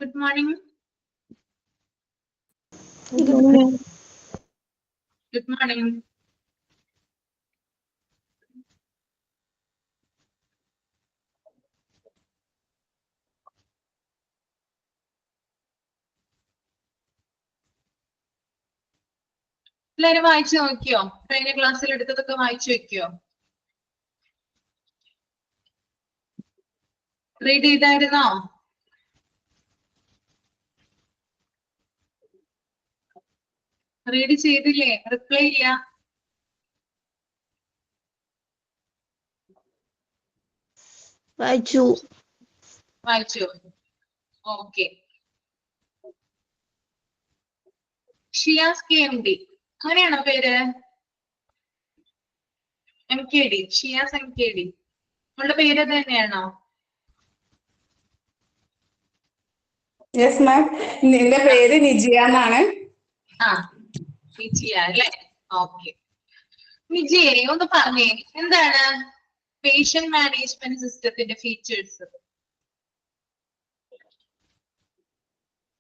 Good morning. Good morning. Good morning. എല്ലാരും വായിച്ചു നോക്കിയോ? കഴിഞ്ഞ ക്ലാസ്സിൽ എടുത്തതൊക്കെ വായിച്ചു വെക്കോ? റീഡ് ചെയ്തായിരുന്നോ? റീഡ് ചെയ്തില്ലേ? റിപ്ലൈ ഇല്ല. വായിച്ചു. ഓക്കെ. ഷിയാസ് KMD അങ്ങനെയാണോ പേര്? MKD, Shiyas MKD. അവളുടെ പേര് അത് തന്നെയാണോ? യെസ് മാം, നിന്റെ പേര് നിജിയ എന്നാണ്. നിജിയ അല്ലേ? ഓക്കെ. നിജിയെ ഒന്ന് പറഞ്ഞേ, എന്താണ് പേഷ്യന്റ് മാനേജ്മെന്റ് സിസ്റ്റത്തിന്റെ ഫീച്ചേഴ്സ്?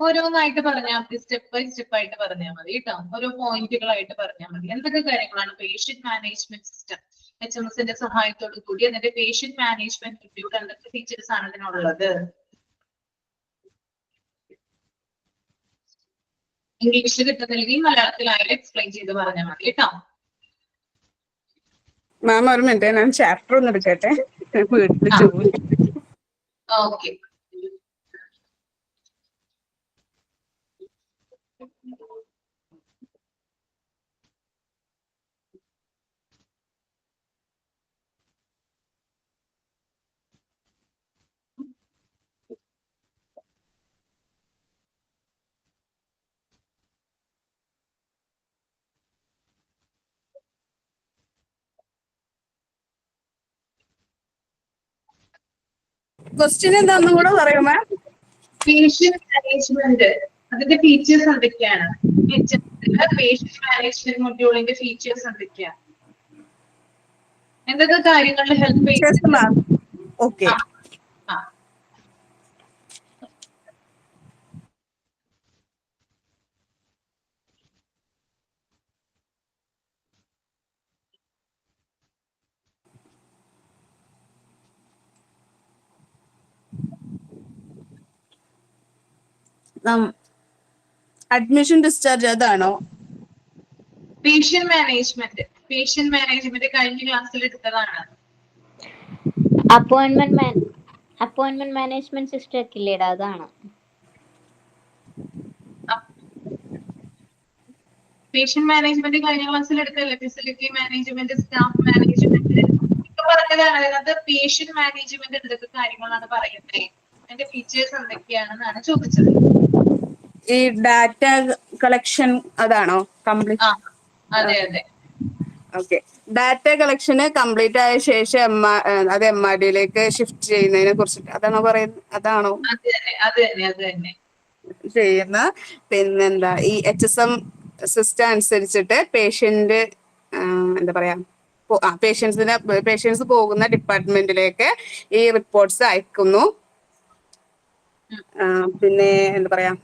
ഓരോന്നായിട്ട് പറഞ്ഞാൽ മതി, സ്റ്റെപ്പ് ബൈ സ്റ്റെപ്പ് ആയിട്ട് പറഞ്ഞാൽ മതി കേട്ടോ. ഓരോ പോയിന്റുകളായിട്ട് പറഞ്ഞാൽ മതി. എന്തൊക്കെ കാര്യങ്ങളാണ് പേഷ്യന്റ് മാനേജ്മെന്റ് സിസ്റ്റം HMSന്റെ സഹായത്തോടു കൂടി അതിന്റെ പേഷ്യന്റ് മാനേജ്മെന്റ് റിവ്യൂടെ എന്തൊക്കെ ഫീച്ചേഴ്സ് ആണ് ഇതിനുള്ളത്? ഇംഗ്ലീഷിൽ കിട്ടുന്നില്ലെങ്കിൽ മലയാളത്തിലായാലും എക്സ്പ്ലെയിൻ ചെയ്ത് പറഞ്ഞാൽ മതി കേട്ടോ. മാം ഒരു മിനിറ്റ്, ഞാൻ ചാപ്റ്റർ ഒന്ന് എടുക്കട്ടെ, വീട്ടിൽ ജോലി. ഓക്കെ. ക്വസ്റ്റ്യൻ എന്താണെന്നും കൂടെ പറയൂ മാം. പേഷ്യന്റ് മാനേജ്മെന്റ് അതിന്റെ ഫീച്ചേഴ്സ് എന്തൊക്കെയാണ്? പേഷ്യന്റ് മാനേജ്മെന്റ് മൊഡ്യൂളിന്റെ ഫീച്ചേഴ്സ് എന്തൊക്കെയാണ്? എന്തൊക്കെ കാര്യങ്ങളിൽ help ma'am okay. Admission discharge അതാണോ? പേഷ്യന്റ് മാനേജ്മെന്റ് കഴിഞ്ഞ ക്ലാസ്സിൽ എടുത്തതാണ്. അപ്പോയിന്റ്മെന്റ് മാനേജ്മെന്റ് സിസ്റ്റം ഒക്കെ ഇല്ലേടാ, അതാണ്. പേഷ്യന്റ് മാനേജ്മെന്റ് കഴിഞ്ഞ ക്ലാസ്സിൽ എടുത്തല്ലേ? ഫെസിലിറ്റി മാനേജ്മെന്റ്, സ്റ്റാഫ് മാനേജ്മെന്റ് പറഞ്ഞതാണ്. അതിനകത്ത് പേഷ്യന്റ് മാനേജ്മെന്റ് എന്തൊക്കെ കാര്യങ്ങളാണ് പറയുന്നത്, അതിന്റെ ഫീച്ചേഴ്സ് എന്തൊക്കെയാണെന്നാണ് ചോദിച്ചത്. ഈ ഡാറ്റ കളക്ഷൻ അതാണോ കംപ്ലീറ്റ്? അതെ അതെ. ഓക്കെ. ഡാറ്റ കളക്ഷന് കംപ്ലീറ്റ് ആയ ശേഷം അത് MRDയിലേക്ക് ഷിഫ്റ്റ് ചെയ്യുന്നതിനെ കുറിച്ചിട്ട് അതാണോ പറയുന്നത്? അതാണോ അത് തന്നെ ചെയ്യുന്ന? പിന്നെന്താ, ഈ HSM സിസ്റ്റം അനുസരിച്ചിട്ട് പേഷ്യന്റ് എന്താ പറയാ, പേഷ്യൻസ് പോകുന്ന ഡിപ്പാർട്ട്മെന്റിലേക്ക് ഈ റിപ്പോർട്ട്സ് അയക്കുന്നു. പിന്നെ എന്താ പറയാ,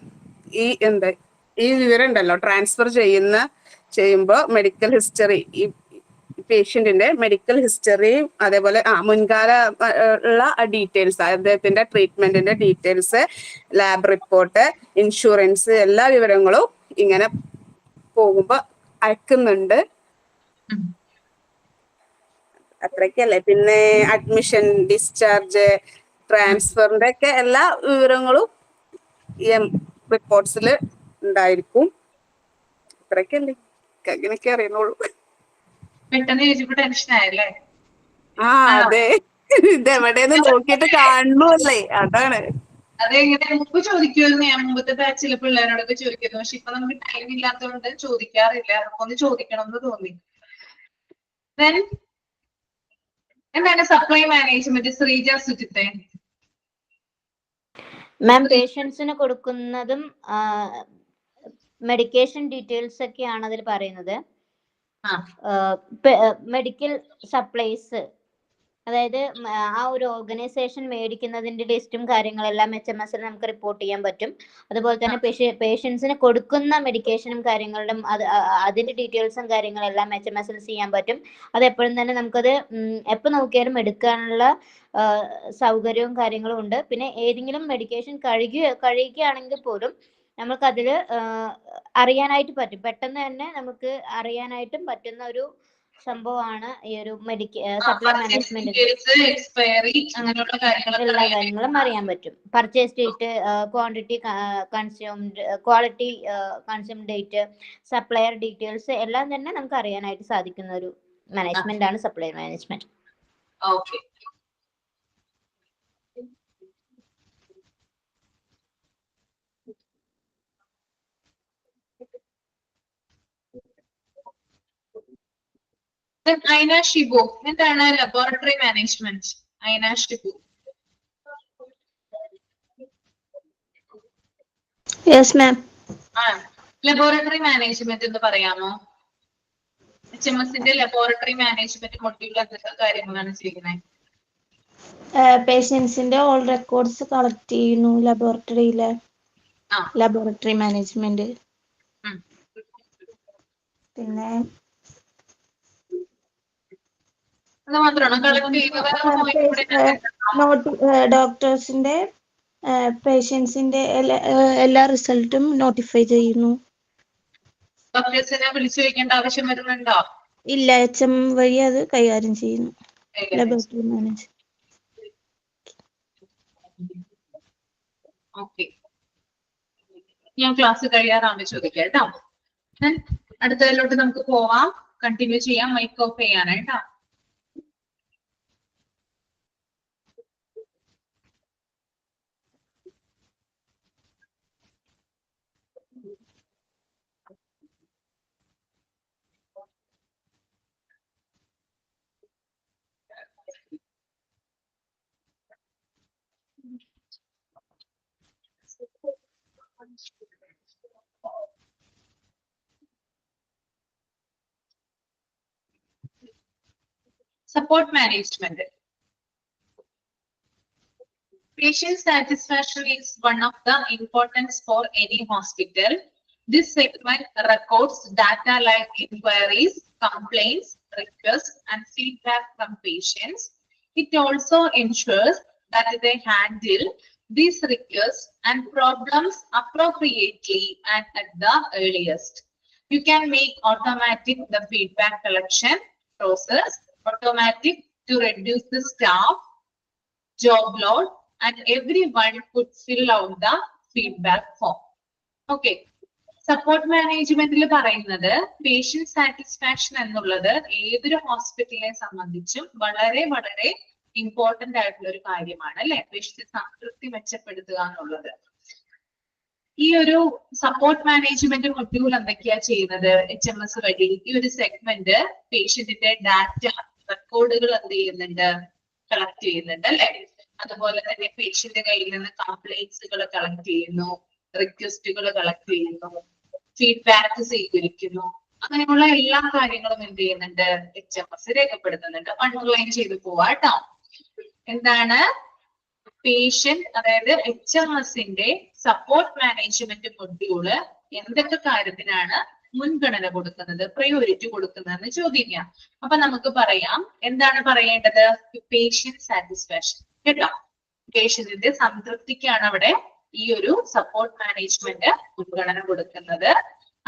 ഈ വിവരം ഉണ്ടല്ലോ ട്രാൻസ്ഫർ ചെയ്യുമ്പോൾ മെഡിക്കൽ ഹിസ്റ്ററി, ഈ പേഷ്യന്റിന്റെ മെഡിക്കൽ ഹിസ്റ്ററിയും അതേപോലെ മുൻകാല ഉള്ള ഡീറ്റെയിൽസ്, അദ്ദേഹത്തിന്റെ ട്രീറ്റ്മെന്റിന്റെ ഡീറ്റെയിൽസ്, ലാബ് റിപ്പോർട്ട്, ഇൻഷുറൻസ്, എല്ലാ വിവരങ്ങളും ഇങ്ങനെ പോകുമ്പോ അയക്കുന്നുണ്ട്. അത്രയ്ക്കല്ലേ. പിന്നെ അഡ്മിഷൻ, ഡിസ്ചാർജ്, ട്രാൻസ്ഫറിന്റെ ഒക്കെ എല്ലാ വിവരങ്ങളും ഈ റിപ്പോർട്ട്സിൽ ഉണ്ടായിരിക്കും. അത്രയ്ക്കല്ലേ, അങ്ങനെയൊക്കെ അറിയുന്നുള്ളൂ. പെട്ടെന്ന് ചോദിച്ചപ്പോ ടെൻഷൻ ആയല്ലേ? അതെ, ഇതെവിടെയെന്ന് നോക്കിയിട്ട് കാണുന്നല്ലേ, അതാണ്. അതെങ്ങനെ മുമ്പ് ചോദിക്കുമായിരുന്നു, ഞാൻ മുമ്പത്തെ ബാച്ചിലെ പിള്ളേരോടൊക്കെ ചോദിക്കുന്നു. പക്ഷെ ഇപ്പൊ നമുക്ക് ടൈം ഇല്ലാത്തതുകൊണ്ട് ചോദിക്കാറില്ല. ഒന്ന് ചോദിക്കണം എന്ന് തോന്നി. എന്താണ് സപ്ലൈ മാനേജ്മെന്റ്? ശ്രീജ സുജിത്തെ മാം, പേഷ്യൻസിന് കൊടുക്കുന്നതും മെഡിക്കേഷൻ ഡീറ്റെയിൽസ് ഒക്കെയാണ് അതിൽ പറയുന്നത്. മെഡിക്കൽ സപ്ലൈസ് അതായത് ആ ഒരു ഓർഗനൈസേഷൻ മേടിക്കുന്നതിന്റെ ലിസ്റ്റും കാര്യങ്ങളെല്ലാം HMS ൽ നമുക്ക് റിപ്പോർട്ട് ചെയ്യാൻ പറ്റും. അതുപോലെ തന്നെ പേഷ്യൻസിന് കൊടുക്കുന്ന മെഡിക്കേഷനും കാര്യങ്ങളും അതിന്റെ ഡീറ്റെയിൽസും കാര്യങ്ങളെല്ലാം HMS ൽ ചെയ്യാൻ പറ്റും. അത് എപ്പോഴും തന്നെ നമുക്കത് എപ്പോൾ നോക്കിയാലും എടുക്കാനുള്ള സൗകര്യവും കാര്യങ്ങളും ഉണ്ട്. പിന്നെ ഏതെങ്കിലും മെഡിക്കേഷൻ കഴിയുകയാണെങ്കിൽ പോലും നമുക്കതിൽ അറിയാനായിട്ട് പറ്റും. പെട്ടെന്ന് തന്നെ നമുക്ക് അറിയാനായിട്ടും പറ്റുന്ന ഒരു സംഭവമാണ് ഈ ഒരു സപ്ലൈ മാനേജ്മെന്റ്. എല്ലാ കാര്യങ്ങളും അറിയാൻ പറ്റും. Purchase date, quantity consumed, quality consume date, supplier details എല്ലാം തന്നെ നമുക്ക് അറിയാനായിട്ട് സാധിക്കുന്ന ഒരു മാനേജ്മെന്റ് ആണ് supply management. Okay. Aina Shibu, എന്താണ് laboratory management? Aina Shibu. Yes ma'am. Laboratory management എന്ന് പറയാമോ? HMSന്റെ ലബോറട്ടറി മാനേജ്മെന്റ് മൊഡ്യൂൾ എന്തൊക്കെ കാര്യങ്ങളാണ് ചെയ്യുന്നത്? പേഷ്യൻസിന്റെ ഓൾ റെക്കോർഡ്സ് കളക്ട് ചെയ്യുന്നു ലബോറട്ടറിയിലെ. Laboratory management. പിന്നെ ഡോക്ടേഴ്സിന്റെ പേഷ്യൻസിന്റെ എല്ലാ റിസൾട്ടും നോട്ടിഫൈ ചെയ്യുന്നു. ഡോക്ടേഴ്സിനെ വിളിച്ചു ചോദിക്കേണ്ട ആവശ്യം വരുന്നുണ്ടോ? ഇല്ല, HM വഴി അത് കൈകാര്യം ചെയ്യുന്നു ലബോറട്ടറി മാനേജ്. ഓക്കെ, ഞാൻ ക്ലാസ് കഴിയാറാണ് ചോദിക്കാം കേട്ടോ. അടുത്തതിലോട്ട് നമുക്ക് പോവാം, കണ്ടിന്യൂ ചെയ്യാം. മൈക്ക് ഓഫ് ചെയ്യാനായിട്ടോ. Support management. Patient satisfaction is one of the importance for any hospital. This segment records data like inquiries, complaints, requests, and feedback from patients. It also ensures that they handle these requests and problems appropriately and at the earliest. You can make automatic the feedback collection process, automatic to reduce the staff job load, and everyone could fill out the feedback form. Okay. Support മാനേജ്മെന്റിൽ പറയുന്നത് patient satisfaction എന്നുള്ളത് ഏതൊരു ഹോസ്പിറ്റലിനെ സംബന്ധിച്ചും വളരെ വളരെ important ആയിട്ടുള്ള ഒരു കാര്യമാണ് അല്ലെ. പേഷ്യന്റ് സംതൃപ്തി മെച്ചപ്പെടുത്തുക എന്നുള്ളത്. ഈ ഒരു സപ്പോർട്ട് മാനേജ്മെന്റ് മൊഡ്യൂൾ എന്തൊക്കെയാ ചെയ്യുന്നത്? HMS വഴി ഈ ഒരു സെഗ്മെന്റ് പേഷ്യന്റിന്റെ ഡാറ്റ റെക്കോർഡുകൾ എന്ത് ചെയ്യുന്നുണ്ട്? കളക്ട് ചെയ്യുന്നുണ്ട് അല്ലെ. അതുപോലെ തന്നെ പേഷ്യന്റ് കയ്യിൽ നിന്ന് കംപ്ലൈന്റ്സുകൾ കളക്ട് ചെയ്യുന്നു, റിക്വസ്റ്റുകൾ കളക്ട് ചെയ്യുന്നു, ഫീഡ്ബാക്ക് സ്വീകരിക്കുന്നു. അങ്ങനെയുള്ള എല്ലാ കാര്യങ്ങളും എന്ത് ചെയ്യുന്നുണ്ട്? HMS രേഖപ്പെടുത്തുന്നുണ്ട്. അണ്ടർലൈൻ ചെയ്ത് പോവാട്ടോ. എന്താണ് പേഷ്യന്റ്, അതായത് HMSന്റെ സപ്പോർട്ട് മാനേജ്മെന്റ് മൊഡ്യൂള് എന്തൊക്കെ കാര്യത്തിനാണ് മുൻഗണന കൊടുക്കുന്നത്, പ്രയോറിറ്റി കൊടുക്കുന്നതെന്ന് ചോദിക്കാം. അപ്പൊ നമുക്ക് പറയാം, എന്താണ് പറയേണ്ടത്? പേഷ്യന്റ് സാറ്റിസ്ഫാക്ഷൻ കേട്ടോ. പേഷ്യന്റിന്റെ സംതൃപ്തിക്കാണ് അവിടെ ഈ ഒരു സപ്പോർട്ട് മാനേജ്മെന്റ് മുൻഗണന കൊടുക്കുന്നത്.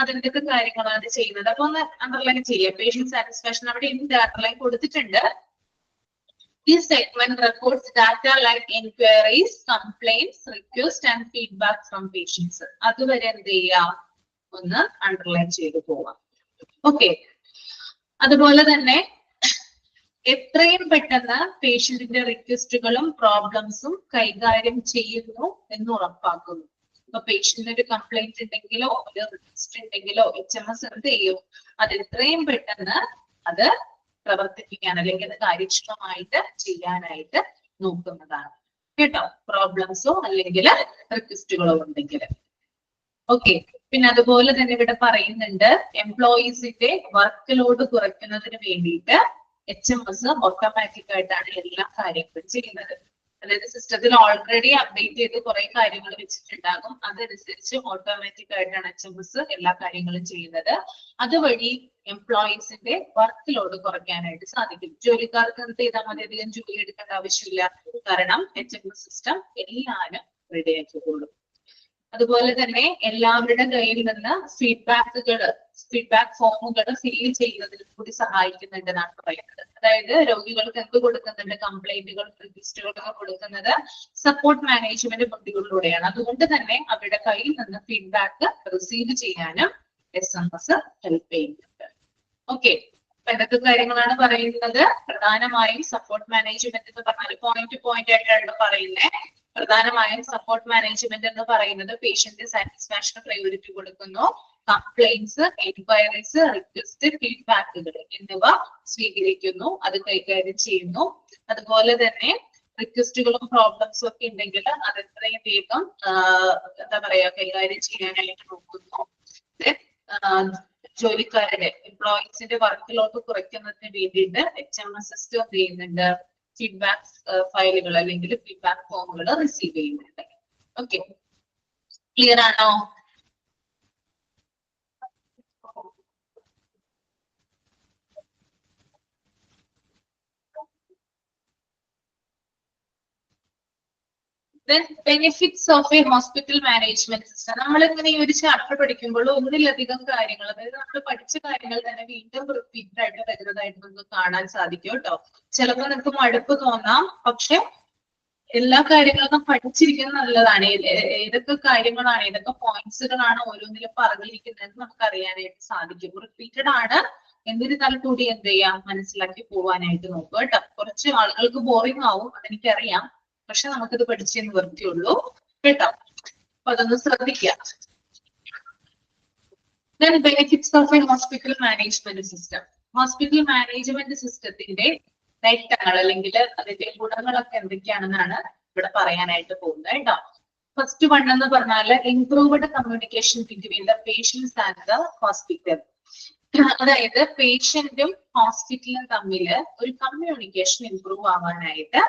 അതെന്തൊക്കെ കാര്യങ്ങളാണ് അത് ചെയ്യുന്നത്? അപ്പൊ ഒന്ന് അണ്ടർലൈൻ ചെയ്യാം. പേഷ്യന്റ് സാറ്റിസ്ഫാക്ഷൻ അവിടെ എന്ത് അണ്ടർലൈൻ കൊടുത്തിട്ടുണ്ട്? This segment records data like inquiries, complaints, requests and feedback from patients. അതുവരെ എന്ത് ചെയ്യാം? ഒന്ന് അണ്ടർലൈൻ ചെയ്ത് പോവാം. ഓക്കെ. അതുപോലെ തന്നെ എത്രയും പെട്ടെന്ന് പേഷ്യന്റിന്റെ റിക്വസ്റ്റുകളും പ്രോബ്ലംസും കൈകാര്യം ചെയ്യുന്നു എന്ന് ഉറപ്പാക്കുന്നു. ഇപ്പൊ പേഷ്യന്റിന് ഒരു കംപ്ലൈന്റ് ഉണ്ടെങ്കിലോ ഒരു റിക്വസ്റ്റ് ഉണ്ടെങ്കിലോ HMS എന്ത് ചെയ്യും? അത് എത്രയും പെട്ടെന്ന് അത് പ്രവർത്തിപ്പിക്കാൻ അല്ലെങ്കിൽ അത് കാര്യക്ഷമമായിട്ട് ചെയ്യാനായിട്ട് നോക്കുന്നതാണ് കേട്ടോ. പ്രോബ്ലംസോ അല്ലെങ്കിൽ റിക്വസ്റ്റുകളോ ഉണ്ടെങ്കിൽ. ഓക്കെ. പിന്നെ അതുപോലെ തന്നെ ഇവിടെ പറയുന്നുണ്ട് എംപ്ലോയീസിന്റെ വർക്ക് ലോഡ് കുറയ്ക്കുന്നതിന് വേണ്ടിയിട്ട് HMS ഓട്ടോമാറ്റിക് ആയിട്ടാണ് എല്ലാ കാര്യങ്ങളും ചെയ്യുന്നത്. അതായത് സിസ്റ്റത്തിൽ ഓൾറെഡി അപ്ഡേറ്റ് ചെയ്ത് കുറെ കാര്യങ്ങൾ വെച്ചിട്ടുണ്ടാകും. അതനുസരിച്ച് ഓട്ടോമാറ്റിക് ആയിട്ടാണ് HMS എല്ലാ കാര്യങ്ങളും ചെയ്യുന്നത്. അതുവഴി എംപ്ലോയീസിന്റെ വർക്ക് ലോഡ് കുറയ്ക്കാനായിട്ട് സാധിക്കും. ജോലിക്കാർക്ക് എന്ത് ചെയ്താൽ മതി, അധികം ജോലി എടുക്കേണ്ട ആവശ്യമില്ല. കാരണം HMS സിസ്റ്റം എല്ലാവരും റെഡിയാക്കിക്കൊള്ളും. അതുപോലെ തന്നെ എല്ലാവരുടെ കയ്യിൽ നിന്ന് ഫീഡ്ബാക്ക് ഫോമുകൾ ഫില്ല് ചെയ്യുന്നതിന് കൂടി സഹായിക്കുന്നുണ്ടെന്നാണ് പറയുന്നത്. അതായത് രോഗികൾക്ക് എന്ത് കൊടുക്കുന്നുണ്ട്, കംപ്ലൈന്റുകൾ രജിസ്റ്ററുകളൊക്കെ കൊടുക്കുന്നത് സപ്പോർട്ട് മാനേജ്മെന്റ് ബുദ്ധികളിലൂടെയാണ്. അതുകൊണ്ട് തന്നെ അവരുടെ കയ്യിൽ നിന്ന് ഫീഡ്ബാക്ക് റിസീവ് ചെയ്യാനും SMS ഹെൽപ്പ് ചെയ്യുന്നുണ്ട്. ഓക്കെ, അപ്പൊ എന്തൊക്കെ കാര്യങ്ങളാണ് പറയുന്നത്? പ്രധാനമായും സപ്പോർട്ട് മാനേജ്മെന്റ് എന്ന് പറഞ്ഞാൽ പോയിന്റ് ആയിട്ടാണ് പറയുന്നത്. പ്രധാനമായും സപ്പോർട്ട് മാനേജ്മെന്റ് എന്ന് പറയുന്നത് പേഷ്യന്റ് സാറ്റിസ്ഫാക്ഷൻ പ്രയോറിറ്റി കൊടുക്കുന്നു. കംപ്ലൈന്റ്സ്, എൻക്വയറീസ്, റിക്വസ്റ്റ്, ഫീഡ്ബാക്കുകൾ എന്നിവ സ്വീകരിക്കുന്നു, അത് കൈകാര്യം ചെയ്യുന്നു. അതുപോലെ തന്നെ റിക്വസ്റ്റുകളും പ്രോബ്ലംസും ഒക്കെ ഉണ്ടെങ്കിൽ അത് എത്രയും വേഗം എന്താ പറയാ കൈകാര്യം ചെയ്യാനായിട്ട് നോക്കുന്നു. ജോലിക്കാരുടെ എംപ്ലോയീസിന്റെ വർക്ക് ലോഡ് കുറയ്ക്കുന്നതിന് വേണ്ടിയിട്ട് HMS സിസ്റ്റം എന്ത് ചെയ്യുന്നുണ്ട്, ഫീഡ്ബാക്ക് ഫയലുകൾ അല്ലെങ്കിൽ ഫീഡ്ബാക്ക് ഫോമുകൾ റിസീവ് ചെയ്യുന്നുണ്ട്. ഓക്കെ, ക്ലിയർ ആണോ? Benefits of A hospital management system. നമ്മളിങ്ങനെ ഈ ഒരു ചാപ്റ്റർ പഠിക്കുമ്പോൾ ഒന്നിലധികം കാര്യങ്ങൾ, അതായത് നമ്മൾ പഠിച്ച കാര്യങ്ങൾ തന്നെ വീണ്ടും റിപ്പീറ്റഡ് ആയിട്ട് വരുന്നതായിട്ട് നമുക്ക് കാണാൻ സാധിക്കും കേട്ടോ. ചിലപ്പോൾ നിങ്ങൾക്ക് മടുപ്പ് തോന്നാം, പക്ഷെ എല്ലാ കാര്യങ്ങളും പഠിച്ചിരിക്കുന്നത് നല്ലതാണ്. ഏതൊക്കെ കാര്യങ്ങളാണ്, ഏതൊക്കെ പോയിന്റ്സുകളാണ് ഓരോന്നിലും പറഞ്ഞിരിക്കുന്നത് നമുക്ക് അറിയാനായിട്ട് സാധിക്കും. റിപ്പീറ്റഡ് ആണ്, എന്നിരുന്നാൽ കൂടി എന്ത് ചെയ്യാം, മനസ്സിലാക്കി പോവാനായിട്ട് നോക്കുക കേട്ടോ. കുറച്ച് ആളുകൾക്ക് ബോറിംഗ് ആവും, അതെനിക്കറിയാം, പക്ഷെ നമുക്കിത് പഠിച്ചേ നിവർത്തിയുള്ളൂ കേട്ടോ. അപ്പൊ അതൊന്ന് ശ്രദ്ധിക്കുക. Then benefits of a hospital management system. Hospital management സിസ്റ്റത്തിന്റെ നേട്ടങ്ങൾ അല്ലെങ്കിൽ അതിന്റെ ഗുണങ്ങളൊക്കെ എന്തൊക്കെയാണെന്നാണ് ഇവിടെ പറയാനായിട്ട് പോകുന്നത് കേട്ടോ. ഫസ്റ്റ് വൺ എന്ന് പറഞ്ഞാല് improved communication between the patients and the hospital. അതായത് പേഷ്യന്റും ഹോസ്പിറ്റലും തമ്മിൽ ഒരു കമ്മ്യൂണിക്കേഷൻ ഇംപ്രൂവ് ആവാനായിട്ട്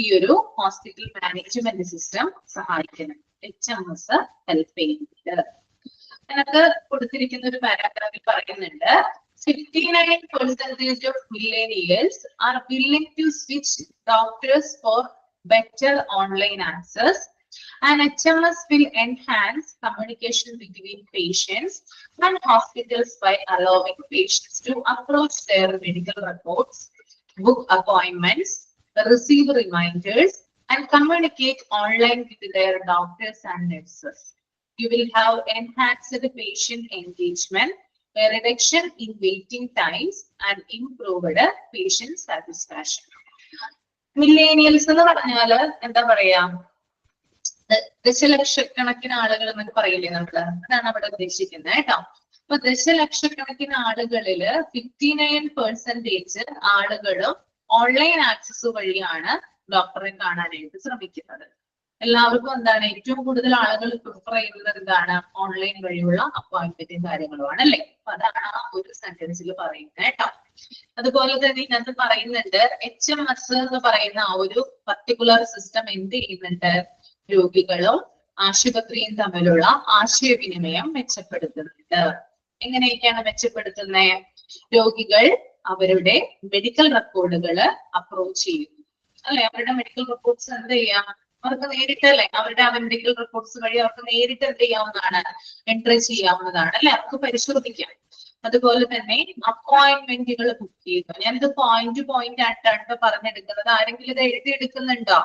ഈ ഒരു ഹോസ്പിറ്റൽ മാനേജ്മെന്റ് സിസ്റ്റം സഹായിക്കുന്നുണ്ട്. HMS ഹെൽപ്പ് ചെയ്യുന്നുണ്ട്. അതിനകത്ത് കൊടുത്തിരിക്കുന്ന ഒരു പാരാഗ്രാഫിൽ പറയുന്നുണ്ട് 59% of millennials are willing to switch doctors for better online access, and HMS will enhance communication between patients and hospitals by allowing patients to approach their medical records, book appointments, receive reminders, and communicate online with their doctors and nurses. You will have enhanced patient engagement, a reduction in waiting times, and improved patient satisfaction. Millennials എന്ന് പറഞ്ഞാല് എന്താ പറയാ, ദശലക്ഷക്കണക്കിന് ആളുകൾ എന്നൊക്കെ പറയില്ലേ നമ്മള്, അതാണ് അവിടെ ഉദ്ദേശിക്കുന്നത് കേട്ടോ. അപ്പൊ ദശലക്ഷക്കണക്കിന് ആളുകളില് 59% ആളുകളും ഓൺലൈൻ ആക്സസ് വഴിയാണ് ഡോക്ടറെ കാണാനായിട്ട് ശ്രമിക്കുന്നത്. എല്ലാവർക്കും എന്താണ് ഏറ്റവും കൂടുതൽ ആളുകൾ പ്രിഫർ ചെയ്യുന്നത് എന്താണ്, ഓൺലൈൻ വഴിയുള്ള അപ്പോയിന്റ്മെന്റും കാര്യങ്ങളുമാണ് അല്ലെ. അപ്പൊ അതാണ് ആ ഒരു സെന്റൻസിൽ പറയുന്നത് കേട്ടോ. അതുപോലെ തന്നെ ഇതിനകത്ത് പറയുന്നുണ്ട് HMS എന്ന് പറയുന്ന ആ ഒരു പർട്ടിക്കുലർ സിസ്റ്റം എന്ത് ചെയ്യുന്നുണ്ട്, രോഗികളും ആശുപത്രിയും തമ്മിലുള്ള ആശയവിനിമയം മെച്ചപ്പെടുത്തുന്നുണ്ട്. എങ്ങനെയൊക്കെയാണ് മെച്ചപ്പെടുത്തുന്നത്? രോഗികൾ അവരുടെ മെഡിക്കൽ റെക്കോർഡുകൾ അപ്രോച്ച് ചെയ്യുന്നു അല്ലെ. അവരുടെ മെഡിക്കൽ റിപ്പോർട്ട്സ് എന്ത് ചെയ്യാം, അവർക്ക് നേരിട്ടല്ലേ, അവരുടെ മെഡിക്കൽ റിപ്പോർട്ട്സ് വഴി അവർക്ക് നേരിട്ട് എന്ത് ചെയ്യാവുന്നതാണ്, എൻട്രി ചെയ്യാവുന്നതാണ് അല്ലെ, അവർക്ക് പരിശോധിക്കാം. അതുപോലെ തന്നെ അപ്പോയിന്റ്മെന്റുകൾ ബുക്ക് ചെയ്യുന്നു. ഞാനിത് പോയിന്റ് ആയിട്ടാണ് പറഞ്ഞെടുക്കുന്നത്. ആരെങ്കിലും ഇത് എഴുതിയെടുക്കുന്നുണ്ടോ?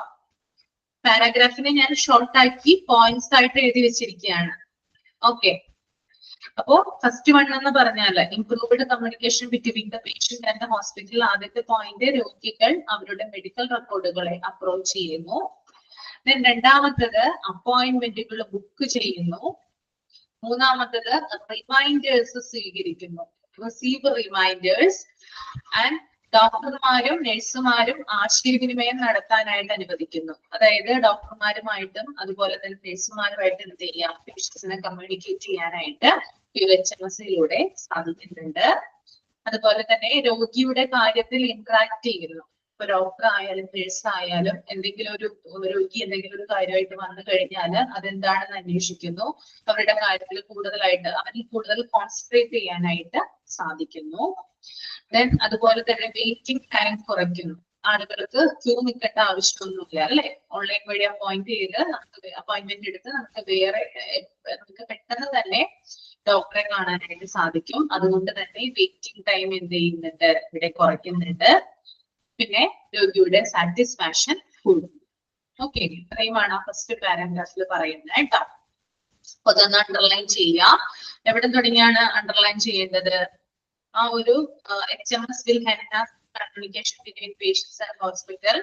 പാരാഗ്രാഫിനെ ഞാൻ ഷോർട്ട് ആക്കി പോയിന്റ്സ് ആയിട്ട് എഴുതി വെച്ചിരിക്കുകയാണ്. ഓക്കെ, അപ്പോ ഫസ്റ്റ് വൺ എന്ന് പറഞ്ഞാല് improved communication between the patient and the hospital. ആദ്യത്തെ പോയിന്റ്, രോഗികൾ അവരുടെ മെഡിക്കൽ റെക്കോർഡുകളെ അപ്രോച്ച് ചെയ്യുന്നു. ദെൻ രണ്ടാമത്തത് അപ്പോയിന്റ്മെന്റുകൾ ബുക്ക് ചെയ്യുന്നു. മൂന്നാമത്തത് റിമൈൻഡേഴ്സ് സ്വീകരിക്കുന്നു, റിസീവ് റിമൈൻഡേഴ്സ്. ആൻഡ് ഡോക്ടർമാരും നഴ്സുമാരും ആശയവിനിമയം നടത്താനായിട്ട് അനുവദിക്കുന്നു. അതായത് ഡോക്ടർമാരുമായിട്ടും അതുപോലെ തന്നെ നഴ്സുമാരുമായിട്ട് എന്ത് ചെയ്യാം, പേഷ്യൻസിനെ കമ്മ്യൂണിക്കേറ്റ് ചെയ്യാനായിട്ട് HMS സാധിക്കുന്നുണ്ട്. അതുപോലെ തന്നെ രോഗിയുടെ കാര്യത്തിൽ ഇന്ററാക്ട് ചെയ്യുന്നു. ഇപ്പൊ ഡോക്ടർ ആയാലും നഴ്സ് ആയാലും എന്തെങ്കിലും ഒരു രോഗി എന്തെങ്കിലും ഒരു കാര്യമായിട്ട് വന്നു കഴിഞ്ഞാൽ അതെന്താണെന്ന് അന്വേഷിക്കുന്നു. അവരുടെ കാര്യത്തിൽ കൂടുതലായിട്ട് അവരിൽ കൂടുതൽ കോൺസെൻട്രേറ്റ് ചെയ്യാനായിട്ട് സാധിക്കുന്നു. ദെൻ അതുപോലെ തന്നെ വെയിറ്റിംഗ് ടൈം കുറയ്ക്കുന്നു. ആളുകൾക്ക് ക്യൂ നിൽക്കേണ്ട ആവശ്യമൊന്നുമില്ല അല്ലെ. ഓൺലൈൻ വഴി അപ്പോയിന്റ്മെന്റ് എടുത്ത് നമുക്ക് പെട്ടെന്ന് തന്നെ ഡോക്ടറെ കാണാനായിട്ട് സാധിക്കും. അതുകൊണ്ട് തന്നെ വെയിറ്റിംഗ് ടൈം എന്ത് ചെയ്യുന്നുണ്ട്, ഇവിടെ കുറയ്ക്കുന്നുണ്ട്. പിന്നെ രോഗിയുടെ സാറ്റിസ്ഫാക്ഷൻ കൂടും. ഓക്കെ, ഇത്രയുമാണ് ഫസ്റ്റ് പാരഗ്രാഫിൽ പറയുന്നത് കേട്ടോ. അപ്പൊ അതൊന്ന് അണ്ടർലൈൻ ചെയ്യാം. എവിടെ തുടങ്ങിയാണ് അണ്ടർലൈൻ ചെയ്യേണ്ടത്? ആ ഒരു HMS will enhance communication between patients and hospital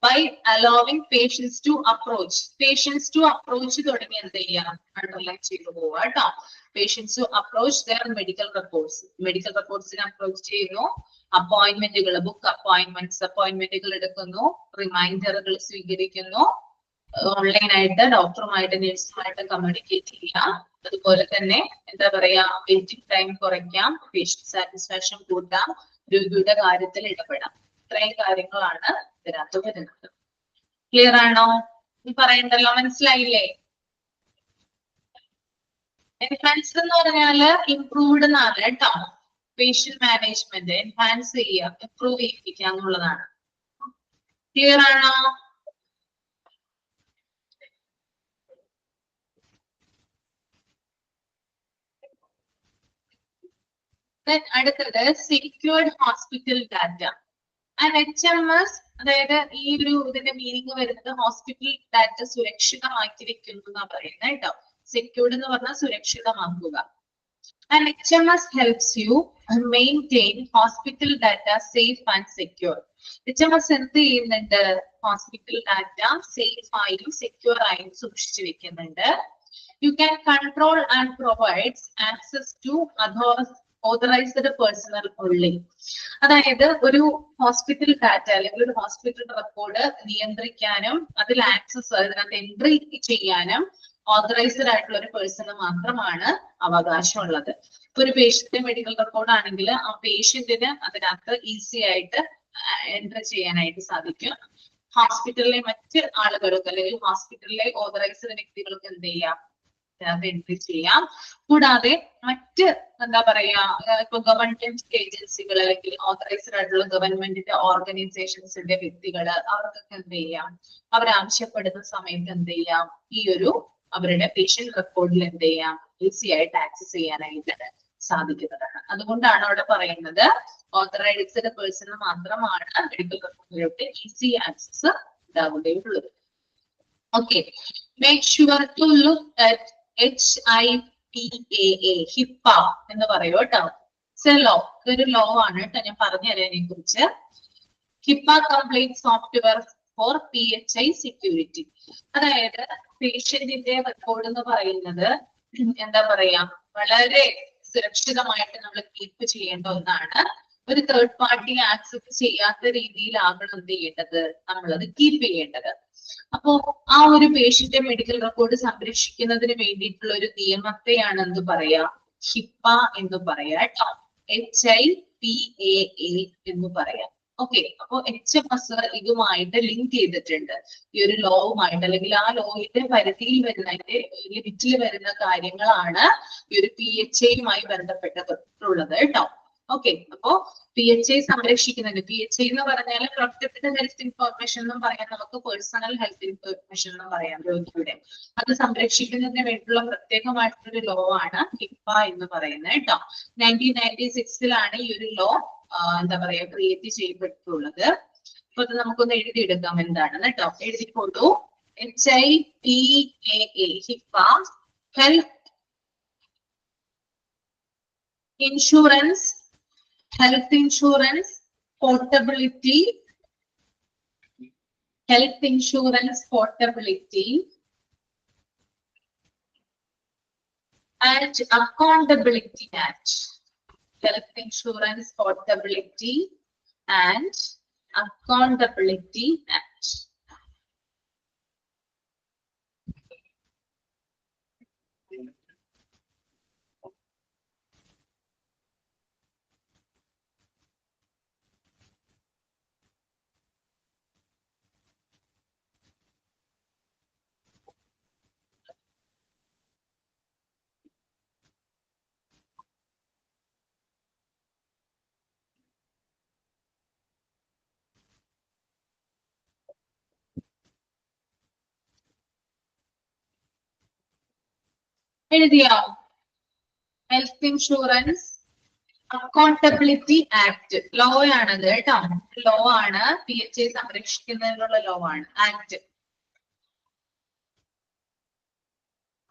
by allowing patients to approach. Patients to approach തുടങ്ങി എന്ത് ചെയ്യാം, അണ്ടർലൈൻ ചെയ്തു പോവാ കേട്ടോ. Patients to approach their medical records. Medical റെക്കോർഡ്സിനെ അപ്രോച്ച് ചെയ്യുന്നു. അപ്പോയിന്റ്മെന്റുകൾ, ബുക്ക് അപ്പോയിന്റ്മെന്റുകൾ എടുക്കുന്നു. റിമൈൻഡറുകൾ സ്വീകരിക്കുന്നു. ഓൺലൈനായിട്ട് ഡോക്ടറുമായിട്ട് നഴ്സുമായിട്ട് കമ്മ്യൂണിക്കേറ്റ് ചെയ്യാം. അതുപോലെ തന്നെ എന്താ പറയാ, വെയിറ്റിംഗ് ടൈം കുറയ്ക്കാം, പേഷ്യന്റ് സാറ്റിസ്ഫാക്ഷൻ കൂട്ടാം, രോഗിയുടെ കാര്യത്തിൽ ഇടപെടാം. ഇത്രയും കാര്യങ്ങളാണ് ഇതിനകത്ത് വരുന്നത്. ക്ലിയർ ആണോ? ഈ പറയണ്ടല്ലോ, മനസ്സിലായില്ലേ? എൻഹാൻസ് എന്ന് പറഞ്ഞാല് ഇംപ്രൂവ്ഡ് എന്നാണ് കേട്ടോ. പേഷ്യന്റ് മാനേജ്മെന്റ് എൻഹാൻസ് ചെയ്യുക, ഇംപ്രൂവ് ചെയ്യിപ്പിക്കുക എന്നുള്ളതാണ്. ക്ലിയർ ആണോ? അടുത്തത് secured hospital data and HMS. അതായത് ഈ ഒരു ഇതിന്റെ മീനിങ് വരുന്നത് ഹോസ്പിറ്റൽ ഡാറ്റ സുരക്ഷിതമാക്കി വെക്കുന്നു എന്നാ പറയുന്നത് കേട്ടോ. സെക്യൂർഡ് എന്ന് പറഞ്ഞാൽ സുരക്ഷിതമാക്കുക. And HMS helps you maintain hospital data safe and secure. HMS എന്ത് ചെയ്യുന്നുണ്ട്? ഹോസ്പിറ്റൽ ഡാറ്റ സേഫ് ആയും സെക്യൂർ ആയും സൂക്ഷിച്ചു വെക്കുന്നുണ്ട്. You can control and provides access to authorised personnel only. അതായത് ഒരു ഹോസ്പിറ്റൽ ഡാറ്റ അല്ലെങ്കിൽ ഒരു ഹോസ്പിറ്റൽ റെക്കോർഡ് നിയന്ത്രിക്കാനും അതിൽ ആക്സസ്, അതിനകത്ത് എൻട്രി ചെയ്യാനും ഓതറൈസ്ഡ് ആയിട്ടുള്ള ഒരു പേഴ്സണ് മാത്രമാണ് അവകാശമുള്ളത്. ഇപ്പൊ ഒരു പേഷ്യന്റ് മെഡിക്കൽ റെക്കോർഡ് ആണെങ്കിൽ ആ പേഷ്യന്റിന് അതിനകത്ത് ഈസി ആയിട്ട് എൻട്രി ചെയ്യാനായിട്ട് സാധിക്കും. ഹോസ്പിറ്റലിലെ മറ്റ് ആളുകൾക്ക് അല്ലെങ്കിൽ ഹോസ്പിറ്റലിലെ ഓതറൈസ്ഡ് വ്യക്തികൾക്ക് എന്ത് ചെയ്യാം, എൻട്രി ചെയ്യാം. കൂടാതെ മറ്റ് എന്താ പറയാ, ഇപ്പൊ ഗവൺമെന്റ് ഏജൻസികൾ അല്ലെങ്കിൽ ഓതറൈസ്ഡ് ആയിട്ടുള്ള ഗവൺമെന്റിന്റെ ഓർഗനൈസേഷൻസിന്റെ വ്യക്തികള് അവർക്കൊക്കെ എന്ത് ചെയ്യാം, അവരാവശ്യപ്പെടുന്ന സമയത്ത് എന്ത് ചെയ്യാം, ഈ ഒരു അവരുടെ പേഷ്യന്റ് റെക്കോർഡിൽ എന്ത് ചെയ്യാം, ഈസി ആയിട്ട് ആക്സസ് ചെയ്യാനായിട്ട് സാധിക്കുന്നതാണ്. അതുകൊണ്ടാണ് അവിടെ പറയുന്നത് ഓതറൈസ്ഡ് പേഴ്സണ് മാത്രമാണ് മെഡിക്കൽ റെക്കോർഡിലോട്ട് ഈസി ആക്സസ് ഉണ്ടാവുകയുള്ളൂ. Okay, make sure to look at HIPAA, HIPAA എന്ന് പറയൂ കേട്ടോ. ലോ, ഇതൊരു ലോ ആണ് കേട്ടോ, ഞാൻ പറഞ്ഞുതരാം അതിനെ കുറിച്ച്. HIPAA complete software for PHI security. അതായത് പേഷ്യന്റിന്റെ റെക്കോർഡ് എന്ന് പറയുന്നത് എന്താ പറയാ, വളരെ സുരക്ഷിതമായിട്ട് നമ്മൾ കീപ്പ് ചെയ്യേണ്ട ഒന്നാണ്. ഒരു തേർഡ് പാർട്ടി ആക്സസ് ചെയ്യാത്ത രീതിയിലാകണം എന്ത് ചെയ്യേണ്ടത്, നമ്മളത് കീപ്പ് ചെയ്യേണ്ടത്. അപ്പോ ആ ഒരു പേഷ്യന്റ് മെഡിക്കൽ റെക്കോർഡ് സംരക്ഷിക്കുന്നതിന് വേണ്ടിയിട്ടുള്ള ഒരു നിയമത്തെയാണ് എന്ത് പറയാ, ഹിപ്പ എന്ന് പറയാ കേട്ടോ. HIPAA എന്ന് പറയാം. ഓക്കെ, അപ്പൊ HMS ഇതുമായിട്ട് ലിങ്ക് ചെയ്തിട്ടുണ്ട്, ഈ ഒരു ലോവുമായിട്ട്, അല്ലെങ്കിൽ ആ ലോയുടെ പരിധിയിൽ വരുന്നതിന്റെ ലിമിറ്റിൽ വരുന്ന കാര്യങ്ങളാണ് ഈ ഒരു PHIയുമായി ബന്ധപ്പെട്ടിട്ടുള്ളത് കേട്ടോ. ഓക്കെ, അപ്പോ PHI സംരക്ഷിക്കുന്നുണ്ട്. PHI എന്ന് പറഞ്ഞാൽ പ്രൊട്ടക്റ്റഡ് ഹെൽത്ത് ഇൻഫോർമേഷൻ എന്നും പറയാം, നമുക്ക് പേഴ്സണൽ ഹെൽത്ത് ഇൻഫോർമേഷൻ എന്നും പറയാം രോഗിയുടെ. അത് സംരക്ഷിക്കുന്നതിന് വേണ്ടിയുള്ള പ്രത്യേകമായിട്ടുള്ള ലോ ആണ് ഹിപ്പ എന്ന് പറയുന്നത് കേട്ടോ. 1996 ഈ ഒരു ലോ എന്താ പറയാ ക്രിയേറ്റ് ചെയ്യപ്പെട്ടിട്ടുള്ളത്. അപ്പൊ അത് നമുക്കൊന്ന് എഴുതിയെടുക്കാം എന്താണെന്ന് കേട്ടോ. എഴുതിക്കൊള്ളൂ. HIPAA, HIPAA, health insurance, health insurance portability, health insurance portability and accountability act. Health insurance portability and accountability act. എഴുതിയോ? Health insurance accountability act law ആണത് കേട്ടോ. ലോ ആണ്, PHI സംരക്ഷിക്കുന്നതിനുള്ള ലോ ആണ്, ആക്ട്.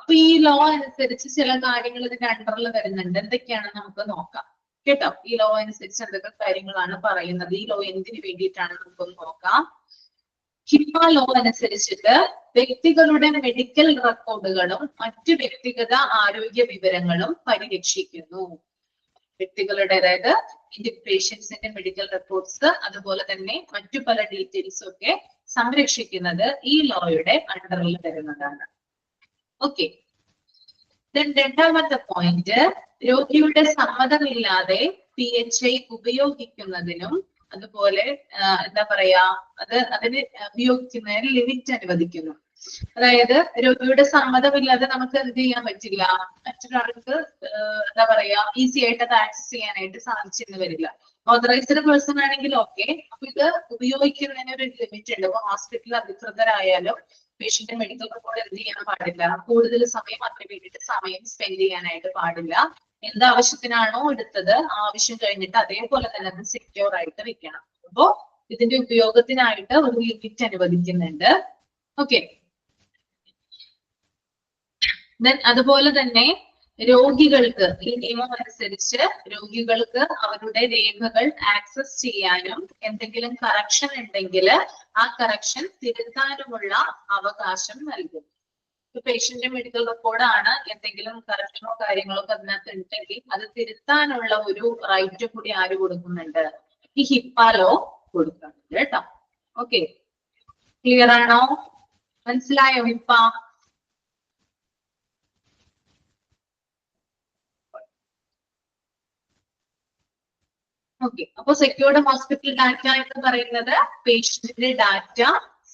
അപ്പൊ ഈ ലോ അനുസരിച്ച് ചില കാര്യങ്ങൾ ഇതിന്റെ അണ്ടറിൽ വരുന്നുണ്ട്. എന്തൊക്കെയാണെന്ന് നമുക്ക് നോക്കാം കേട്ടോ. ഈ ലോ അനുസരിച്ച് എന്തൊക്കെ കാര്യങ്ങളാണ് പറയുന്നത്, ഈ ലോ എന്തിനു വേണ്ടിയിട്ടാണ് നമുക്കൊന്ന് നോക്കാം. ഹിപ്പ ലോ അനുസരിച്ചിട്ട് വ്യക്തികളുടെ മെഡിക്കൽ റെക്കോർഡുകളും മറ്റു വ്യക്തിഗത ആരോഗ്യ വിവരങ്ങളും പരിരക്ഷിക്കുന്നു. വ്യക്തികളുടെ, അതായത് പേഷ്യൻസിന്റെ മെഡിക്കൽ റെക്കോർഡ്സ് അതുപോലെ തന്നെ മറ്റു പല ഡീറ്റെയിൽസും ഒക്കെ സംരക്ഷിക്കുന്നത് ഈ ലോയുടെ അണ്ടറിൽ വരുന്നതാണ്. ഓക്കെ. രണ്ടാമത്തെ പോയിന്റ്, രോഗിയുടെ സമ്മതമില്ലാതെ PHI ഉപയോഗിക്കുന്നതിനും അതുപോലെ എന്താ പറയാ, അതിന് ഉപയോഗിക്കുന്നതിന് ലിമിറ്റ് അനുവദിക്കുന്നു. അതായത് രോഗിയുടെ സമ്മതമില്ലാതെ നമുക്ക് എന്ത് ചെയ്യാൻ പറ്റില്ല, മറ്റൊരാൾക്ക് എന്താ പറയാ ഈസി ആയിട്ട് അത് ആക്സസ് ചെയ്യാനായിട്ട് സാധിച്ചെന്ന് വരില്ല. ഓതറൈസ്ഡ് പേഴ്സൺ ആണെങ്കിൽ ഓക്കെ. അപ്പൊ ഇത് ഉപയോഗിക്കുന്നതിന് ഒരു ലിമിറ്റ് ഉണ്ട്. അപ്പൊ ഹോസ്പിറ്റൽ അധികൃതരായാലും പേഷ്യന്റ് മെഡിക്കൽ റെക്കോർഡ് എന്ത് ചെയ്യാൻ പാടില്ല, കൂടുതൽ സമയം അതിന് വേണ്ടിയിട്ട് സമയം സ്പെൻഡ് ചെയ്യാനായിട്ട് പാടില്ല. എന്താവശ്യത്തിനാണോ എടുത്തത് ആവശ്യം കഴിഞ്ഞിട്ട് അതേപോലെ തന്നെ അത് സെക്യൂർ ആയിട്ട് വെക്കണം. അപ്പോ ഇതിന്റെ ഉപയോഗത്തിനായിട്ട് ഒരു ലിമിറ്റ് അനുവദിക്കുന്നുണ്ട്. ഓക്കെ. അതുപോലെ തന്നെ രോഗികൾക്ക് ഈ നിയമം അനുസരിച്ച് രോഗികൾക്ക് അവരുടെ രേഖകൾ ആക്സസ് ചെയ്യാനും എന്തെങ്കിലും കറക്ഷൻ ഉണ്ടെങ്കിൽ ആ കറക്ഷൻ തിരുത്താനുമുള്ള അവകാശം നൽകും. പേഷ്യന്റ് മെഡിക്കൽ റെക്കോർഡാണ്, എന്തെങ്കിലും കറക്ഷനോ കാര്യങ്ങളോ അതിനകത്ത് ഉണ്ടെങ്കിൽ അത് തിരുത്താനുള്ള ഒരു റൈറ്റ് കൂടി ആര് കൊടുക്കുന്നുണ്ട്, ഈ ഹിപ്പ ലോ കൊടുക്കുന്നുണ്ട് കേട്ടോ. ഓക്കെ, ക്ലിയർ ആണോ? മനസ്സിലായോ ഹിപ്പ? ഓക്കെ. അപ്പൊ സെക്യൂർഡ് ഹോസ്പിറ്റൽ ഡാറ്റ എന്ന് പറയുന്നത് പേഷ്യന്റിന്റെ ഡാറ്റ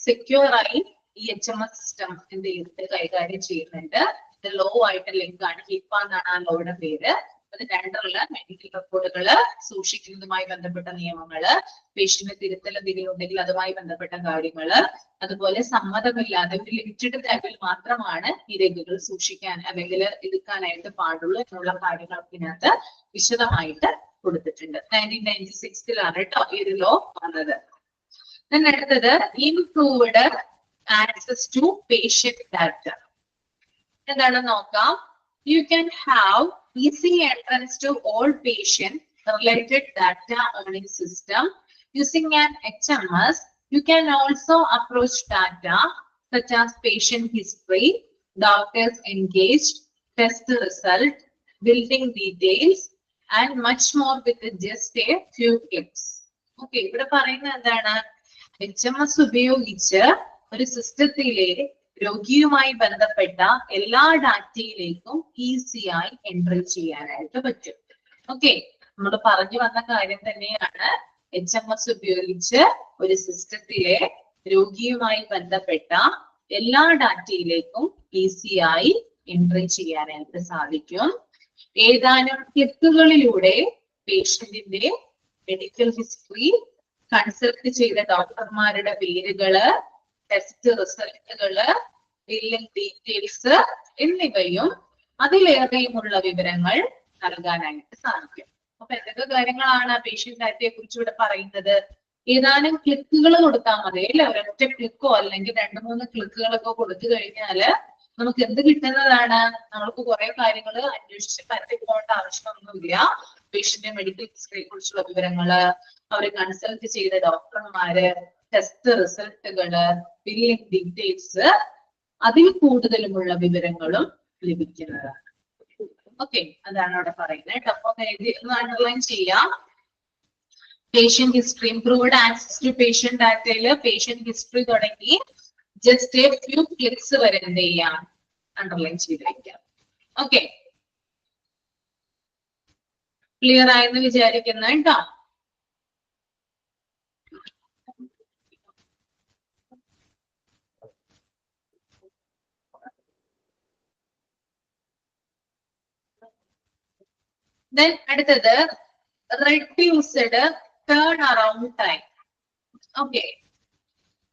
സെക്യൂർ ആയി ഈ HMS സിസ്റ്റം എന്ത് ചെയ്തിട്ട് കൈകാര്യം ചെയ്യുന്നുണ്ട്. ഇത് ലോ ആയിട്ട് ലിങ്ക് ആണ്. ഹിപ്പ എന്നാണ് ആ ലോയുടെ പേര്. അത് രണ്ടുള്ള മെഡിക്കൽ റെക്കോർഡുകൾ സൂക്ഷിക്കുന്നതുമായി ബന്ധപ്പെട്ട നിയമങ്ങള്, പേഷ്യന്റ് തിരുത്തൽ എന്തെങ്കിലും ഉണ്ടെങ്കിൽ അതുമായി ബന്ധപ്പെട്ട കാര്യങ്ങള്, അതുപോലെ സമ്മതമില്ലാതെ ഒരു ലിമിറ്റഡ് ടൈമിൽ മാത്രമാണ് ഈ രേഖകൾ സൂക്ഷിക്കാൻ അല്ലെങ്കിൽ എടുക്കാനായിട്ട് പാടുള്ളൂ എന്നുള്ള കാര്യങ്ങൾ ഇതിനകത്ത് വിശദമായിട്ട് കൊടുത്തിട്ടുണ്ട്. 1996 കേട്ടോ ഈ ഒരു ലോ വന്നത്. അടുത്തത് improved access to patient data. എന്താണെന്ന് നോക്കാം. You can have easy entrance to all patient related data on a system using an HMS. You can also approach data such as patient history, doctors engaged, test result, building details, and much more with just a few clicks. Okay, ഇവിടെ പറയുന്നത് എന്താണ്? HMS ഉപയോഗിച്ച് ഒരു സിസ്റ്റത്തിലെ രോഗിയുമായി ബന്ധപ്പെട്ട എല്ലാ ഡാറ്റയിലേക്കും ഈസിയായി എൻട്രി ചെയ്യാനായിട്ട് പറ്റും. ഓക്കെ, നമ്മൾ പറഞ്ഞു വന്ന കാര്യം തന്നെയാണ്. HMS ഉപയോഗിച്ച് ഒരു സിസ്റ്റത്തിലെ രോഗിയുമായി ബന്ധപ്പെട്ട എല്ലാ ഡാറ്റയിലേക്കും ഈസിയായി എൻട്രി ചെയ്യാനായിട്ട് സാധിക്കും. ഏതാനും ക്ലിക്കുകളിലൂടെ പേഷ്യന്റിന്റെ മെഡിക്കൽ ഹിസ്റ്ററി, കൺസൾട്ട് ചെയ്ത ഡോക്ടർമാരുടെ പേരുകള്, ടെസ്റ്റ് റിസൾട്ടുകള്, ബില്ലിംഗ് ഡീറ്റെയിൽസ് എന്നിവയും അതിലേറെയുമുള്ള വിവരങ്ങൾ നൽകാനായിട്ട് സാധിക്കും. അപ്പൊ എന്തൊക്കെ കാര്യങ്ങളാണ് പേഷ്യന്റ് ഡാറ്റയെ കുറിച്ച് ഇവിടെ പറയുന്നത്? ഏതാനും ക്ലിക്കുകൾ കൊടുത്താൽ മതി അല്ലെ, ഒരൊറ്റ ക്ലിക്കോ അല്ലെങ്കിൽ 2-3 ക്ലിക്കുകളൊക്കെ കൊടുത്തു കഴിഞ്ഞാല് നമുക്ക് എന്ത് കിട്ടുന്നതാണ്? നമ്മൾക്ക് കുറെ കാര്യങ്ങൾ അന്വേഷിച്ച് പരത്തി പോകേണ്ട ആവശ്യമൊന്നുമില്ല. പേഷ്യന്റ് മെഡിക്കൽ ഹിസ്റ്ററിയെ കുറിച്ചുള്ള വിവരങ്ങള്, അവരെ കൺസൾട്ട് ചെയ്ത ഡോക്ടർമാര്, ടെസ്റ്റ് റിസൾട്ടുകള്, ബില്ലിംഗ് ഡീറ്റെയിൽസ്, അതിൽ കൂടുതലുമുള്ള വിവരങ്ങളും ലഭിക്കുന്നതാണ്. ഓക്കെ, അതാണ് അവിടെ പറയുന്നത്. അപ്പൊ അണ്ടർലൈൻ ചെയ്യാം. Patient history, improved access to patient ഡാറ്റയില് പേഷ്യന്റ് ഹിസ്റ്ററി തുടങ്ങി ജസ്റ്റ് എ ഫ്യൂ ക്ലിക്സ് വരെ എന്ത് ചെയ്യാം, അണ്ടർലൈൻ ചെയ്ത് വയ്ക്കാം. ഓക്കെ, ക്ലിയർ ആയെന്ന് വിചാരിക്കുന്നു കേട്ടോ. അടുത്തത് reduced turnaround time. Okay,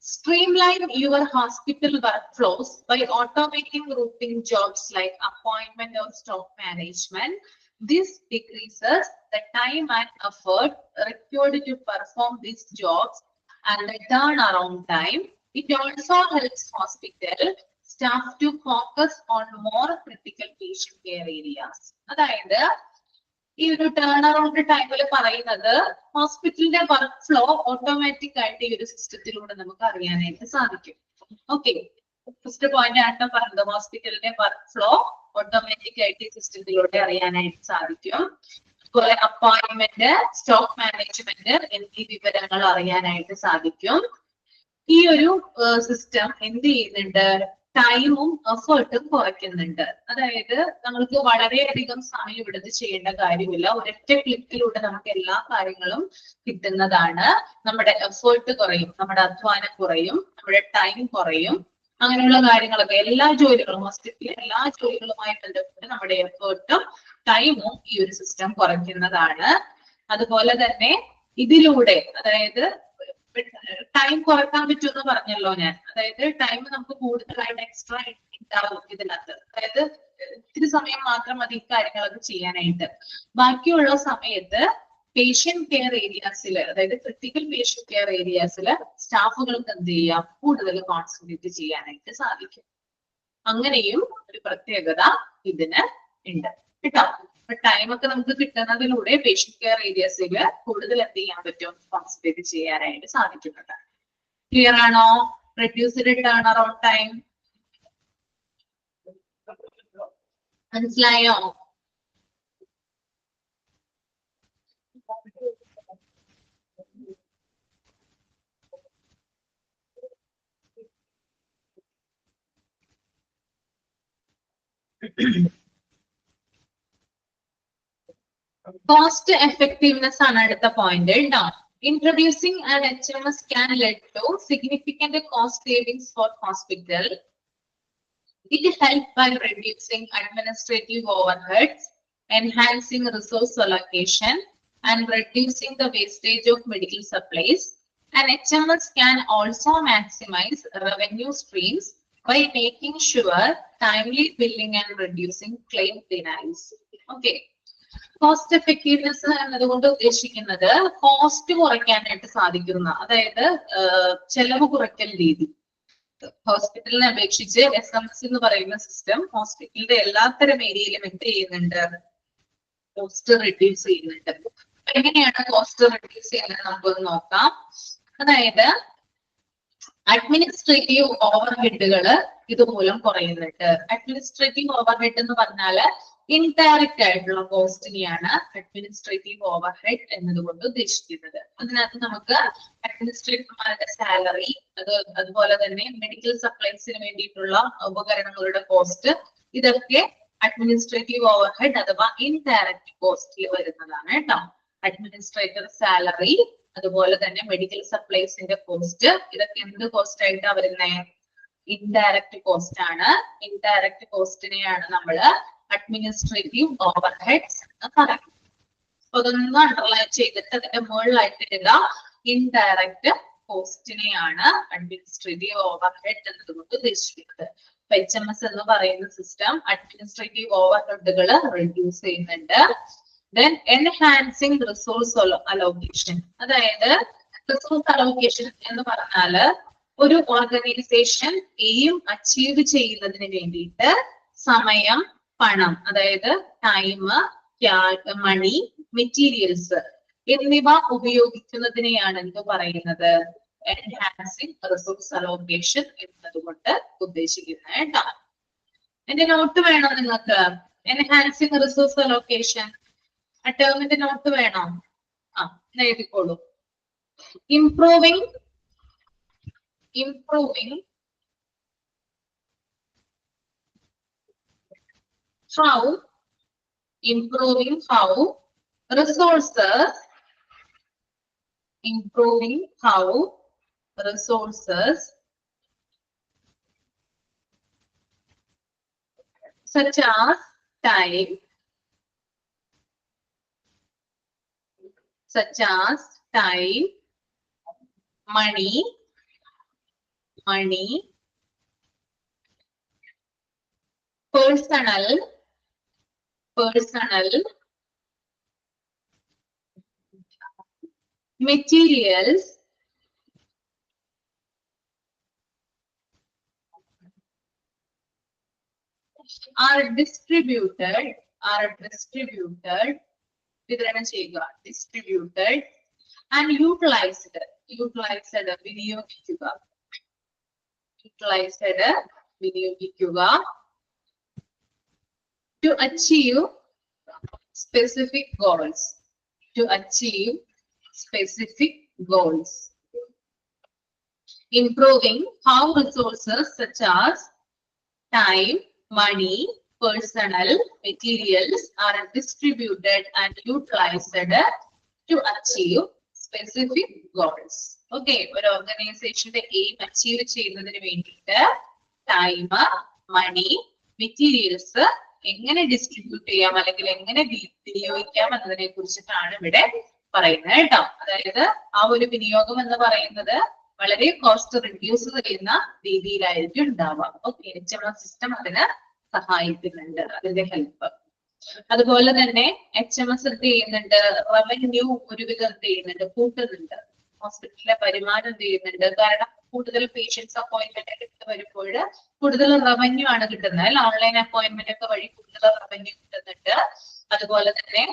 Streamline your hospital workflows by automating routine jobs like appointment or stock management. This decreases the time and effort required to perform these jobs and the turnaround time. It also helps hospital staff to focus on more critical patient care areas. അതായത് ഈ ഒരു turn around ടൈമിൽ പറയുന്നത് ഹോസ്പിറ്റലിന്റെ work flow automatic ആയിട്ട് ഈ ഒരു സിസ്റ്റത്തിലൂടെ നമുക്ക് അറിയാനായിട്ട് സാധിക്കും. ഓക്കെ, ഫസ്റ്റ് പോയിന്റ് ആണ് പറഞ്ഞത്, ഹോസ്പിറ്റലിന്റെ വർക്ക് ഫ്ലോ ഓട്ടോമാറ്റിക് ആയിട്ട് ഈ സിസ്റ്റത്തിലൂടെ അറിയാനായിട്ട് സാധിക്കും. അതുപോലെ അപ്പോയിന്റ്മെന്റ്, സ്റ്റോക്ക് മാനേജ്മെന്റ് എന്നീ വിവരങ്ങൾ അറിയാനായിട്ട് സാധിക്കും. ഈ ഒരു സിസ്റ്റം എന്ത് ചെയ്യുന്നുണ്ട്, ടൈമും എഫേർട്ടും കുറയ്ക്കുന്നുണ്ട്. അതായത് നമ്മൾക്ക് വളരെയധികം സമയം എടുത്ത് ചെയ്യേണ്ട കാര്യമില്ല, ഒരൊറ്റ ക്ലിക്കിലൂടെ നമുക്ക് എല്ലാ കാര്യങ്ങളും കിട്ടുന്നതാണ്. നമ്മുടെ എഫേർട്ട് കുറയും, നമ്മുടെ അധ്വാനം കുറയും, നമ്മുടെ ടൈം കുറയും. അങ്ങനെയുള്ള കാര്യങ്ങളൊക്കെ എല്ലാ ജോലികളും, ഹോസ്പിറ്റലിലെ എല്ലാ ജോലികളുമായി ബന്ധപ്പെട്ട് നമ്മുടെ എഫേർട്ടും ടൈമും ഈ ഒരു സിസ്റ്റം കുറയ്ക്കുന്നതാണ്. അതുപോലെ തന്നെ ഇതിലൂടെ, അതായത് ടൈം കുറക്കാൻ പറ്റുമെന്ന് പറഞ്ഞല്ലോ ഞാൻ, അതായത് ടൈം നമുക്ക് കൂടുതലായിട്ട് എക്സ്ട്രാ ഉണ്ടാവും ഇതിനകത്ത്. അതായത് ഇത്തിരി സമയം മാത്രം മതി കാര്യങ്ങളൊക്കെ ചെയ്യാനായിട്ട്. ബാക്കിയുള്ള സമയത്ത് പേഷ്യന്റ് കെയർ ഏരിയാസിൽ, അതായത് ക്രിട്ടിക്കൽ പേഷ്യന്റ് കെയർ ഏരിയാസിൽ സ്റ്റാഫുകൾക്ക് എന്ത് ചെയ്യാം, കൂടുതൽ കോൺസെൻട്രേറ്റ് ചെയ്യാനായിട്ട് സാധിക്കും. അങ്ങനെയും ഒരു പ്രത്യേകത ഇതിന് ഉണ്ട് കേട്ടോ. ടൈമൊക്കെ നമുക്ക് കിട്ടുന്നതിലൂടെ പേഷ്യന്റ് കെയർ ഏരിയാസിൽ കൂടുതൽ എന്ത് ചെയ്യാൻ പറ്റും, കോൺസെൻട്രേറ്റ് ചെയ്യാനായിട്ട് സാധിക്കുന്നുണ്ട്. ക്ലിയർ ആണോ? റെഡ്യൂസ്ഡ് ടേൺ അറൗണ്ട് ടൈം മനസ്സിലായോ? Cost effectiveness ആണ് അടുത്ത പോയിന്റ് കേട്ടോ. Introducing an HMS can lead to significant cost savings for hospital. It helps by reducing administrative overheads, enhancing resource allocation, and reducing the wastage of medical supplies. An HMS can also maximize revenue streams by making sure timely billing and reducing claim denials. Okay. Cost effectiveness എന്നതുകൊണ്ട് ഉദ്ദേശിക്കുന്നത് cost കുറയ്ക്കാനായിട്ട് സാധിക്കുന്ന, അതായത് ചെലവ് കുറയ്ക്കൽ രീതി. ഹോസ്പിറ്റലിനെ അപേക്ഷിച്ച് SMS എന്ന് പറയുന്ന സിസ്റ്റം ഹോസ്പിറ്റലിന്റെ എല്ലാത്തരം ഏരിയയിലും എന്ത് ചെയ്യുന്നുണ്ട്, കോസ്റ്റ് റെഡ്യൂസ് ചെയ്യുന്നുണ്ട്. എങ്ങനെയാണ് കോസ്റ്റ് റെഡ്യൂസ് ചെയ്യുന്നത് നമുക്കൊന്ന് നോക്കാം. അതായത് അഡ്മിനിസ്ട്രേറ്റീവ് ഓവർഹെഡുകൾ ഇതുമൂലം കുറയുന്നുണ്ട്. അഡ്മിനിസ്ട്രേറ്റീവ് ഓവർഹെഡ് എന്ന് പറഞ്ഞാല് ഇൻഡയറക്റ്റ് ആയിട്ടുള്ള കോസ്റ്റിനെയാണ് അഡ്മിനിസ്ട്രേറ്റീവ് ഓവർഹെഡ് എന്നതുകൊണ്ട് ഉദ്ദേശിക്കുന്നത്. അതിനകത്ത് നമുക്ക് അഡ്മിനിസ്ട്രേറ്റർമാരുടെ സാലറി, അതുപോലെ തന്നെ മെഡിക്കൽ സപ്ലൈസിന് വേണ്ടിയിട്ടുള്ള ഉപകരണങ്ങളുടെ കോസ്റ്റ്, ഇതൊക്കെ അഡ്മിനിസ്ട്രേറ്റീവ് ഓവർഹെഡ് അഥവാ ഇൻഡയറക്റ്റ് കോസ്റ്റിൽ വരുന്നതാണ് കേട്ടോ. അഡ്മിനിസ്ട്രേറ്റർ സാലറി, അതുപോലെ തന്നെ മെഡിക്കൽ സപ്ലൈസിന്റെ കോസ്റ്റ്, ഇതൊക്കെ എന്ത് കോസ്റ്റ് ആയിട്ടാണ് വരുന്നത്, ഇൻഡയറക്റ്റ് കോസ്റ്റ് ആണ്. ഇൻഡയറക്റ്റ് കോസ്റ്റിനെയാണ് നമ്മള് അഡ്മിനിസ്ട്രേറ്റീവ് ഓവർഹെഡ്സ് എന്ന് പറയുന്നത്. അപ്പൊ അതൊന്ന് അണ്ടർലൈൻ ചെയ്തിട്ട് അതിന്റെ മുകളിലായിട്ട് എഴുതാ, ഇൻഡയറക്റ്റ് കോസ്റ്റിനെയാണ് അഡ്മിനിസ്ട്രേറ്റീവ് ഓവർഹെഡ് എന്നതുകൊണ്ട് ഉദ്ദേശിക്കുന്നത്. HMS എന്ന് പറയുന്ന സിസ്റ്റം അഡ്മിനിസ്ട്രേറ്റീവ് ഓവർഹെഡുകൾ റെഡ്യൂസ് ചെയ്യുന്നുണ്ട്. Then enhancing resource allocation, അതായത് റിസോഴ്സ് അലോക്കേഷൻ എന്ന് പറഞ്ഞാല് ഒരു ഓർഗനൈസേഷൻ എയിം അച്ചീവ് ചെയ്യുന്നതിന് വേണ്ടിയിട്ട് സമയം, പണം, അതായത് ടൈം, മണി, മെറ്റീരിയൽസ് എന്നിവ ഉപയോഗിക്കുന്നതിനെയാണ് എന്ത് പറയുന്നത്, എൻഹാൻസിങ് റിസോഴ്സ് അലോക്കേഷൻ എന്നതുകൊണ്ട് ഉദ്ദേശിക്കുന്നത് കേട്ടോ. എന്റെ നോട്ട് വേണോ നിങ്ങൾക്ക്? എൻഹാൻസിങ് റിസോഴ്സ് അലോക്കേഷൻ ആ ടേമിന്റെ നോട്ട് വേണോ? എഴുതിക്കോളൂ. Improving how resources such as time, money, money, personnel, materials, are distributed, വിതരണം ചെയ്യുക, distributed and utilized, വിനിയോഗിക്കുക, to achieve specific goals, improving how resources such as time, money, personnel, materials are distributed and utilized to achieve specific goals. Okay, ഒരു ഓർഗനൈസേഷന്റെ aim achieve ചെയ്യുന്നതിന് വേണ്ടിയിട്ട് time, മണി, materials എങ്ങനെ distribute ചെയ്യാം അല്ലെങ്കിൽ എങ്ങനെ വിനിയോഗിക്കാം എന്നതിനെ കുറിച്ചിട്ടാണ് ഇവിടെ പറയുന്നത് കേട്ടോ. അതായത് ആ ഒരു വിനിയോഗം എന്ന് പറയുന്നത് വളരെ കോസ്റ്റ് റിഡ്യൂസ് ചെയ്യുന്ന രീതിയിലായിരിക്കും ഉണ്ടാവുക. ഓക്കെ, HMS സിസ്റ്റം അതിന് സഹായിക്കുന്നുണ്ട്, അതിന്റെ ഹെൽപ്പ്. അതുപോലെ തന്നെ HMS എന്ത് ചെയ്യുന്നുണ്ട്, റവന്യൂ ഒരുവിധം എന്ത് ചെയ്യുന്നുണ്ട്, കൂട്ടുന്നുണ്ട്. ഹോസ്പിറ്റലിലെ വരുമാനം എന്ത് ചെയ്യുന്നുണ്ട്, കാരണം കൂടുതൽ പേഷ്യൻസ് അപ്പോയിന്റ്മെന്റ് ഒക്കെ വരുമ്പോൾ കൂടുതൽ റവന്യൂ ആണ് കിട്ടുന്നത് അല്ല, ഓൺലൈൻ അപ്പോയിന്റ്മെന്റ് ഒക്കെ വഴി കൂടുതൽ റവന്യൂ കിട്ടുന്നുണ്ട്. അതുപോലെ തന്നെ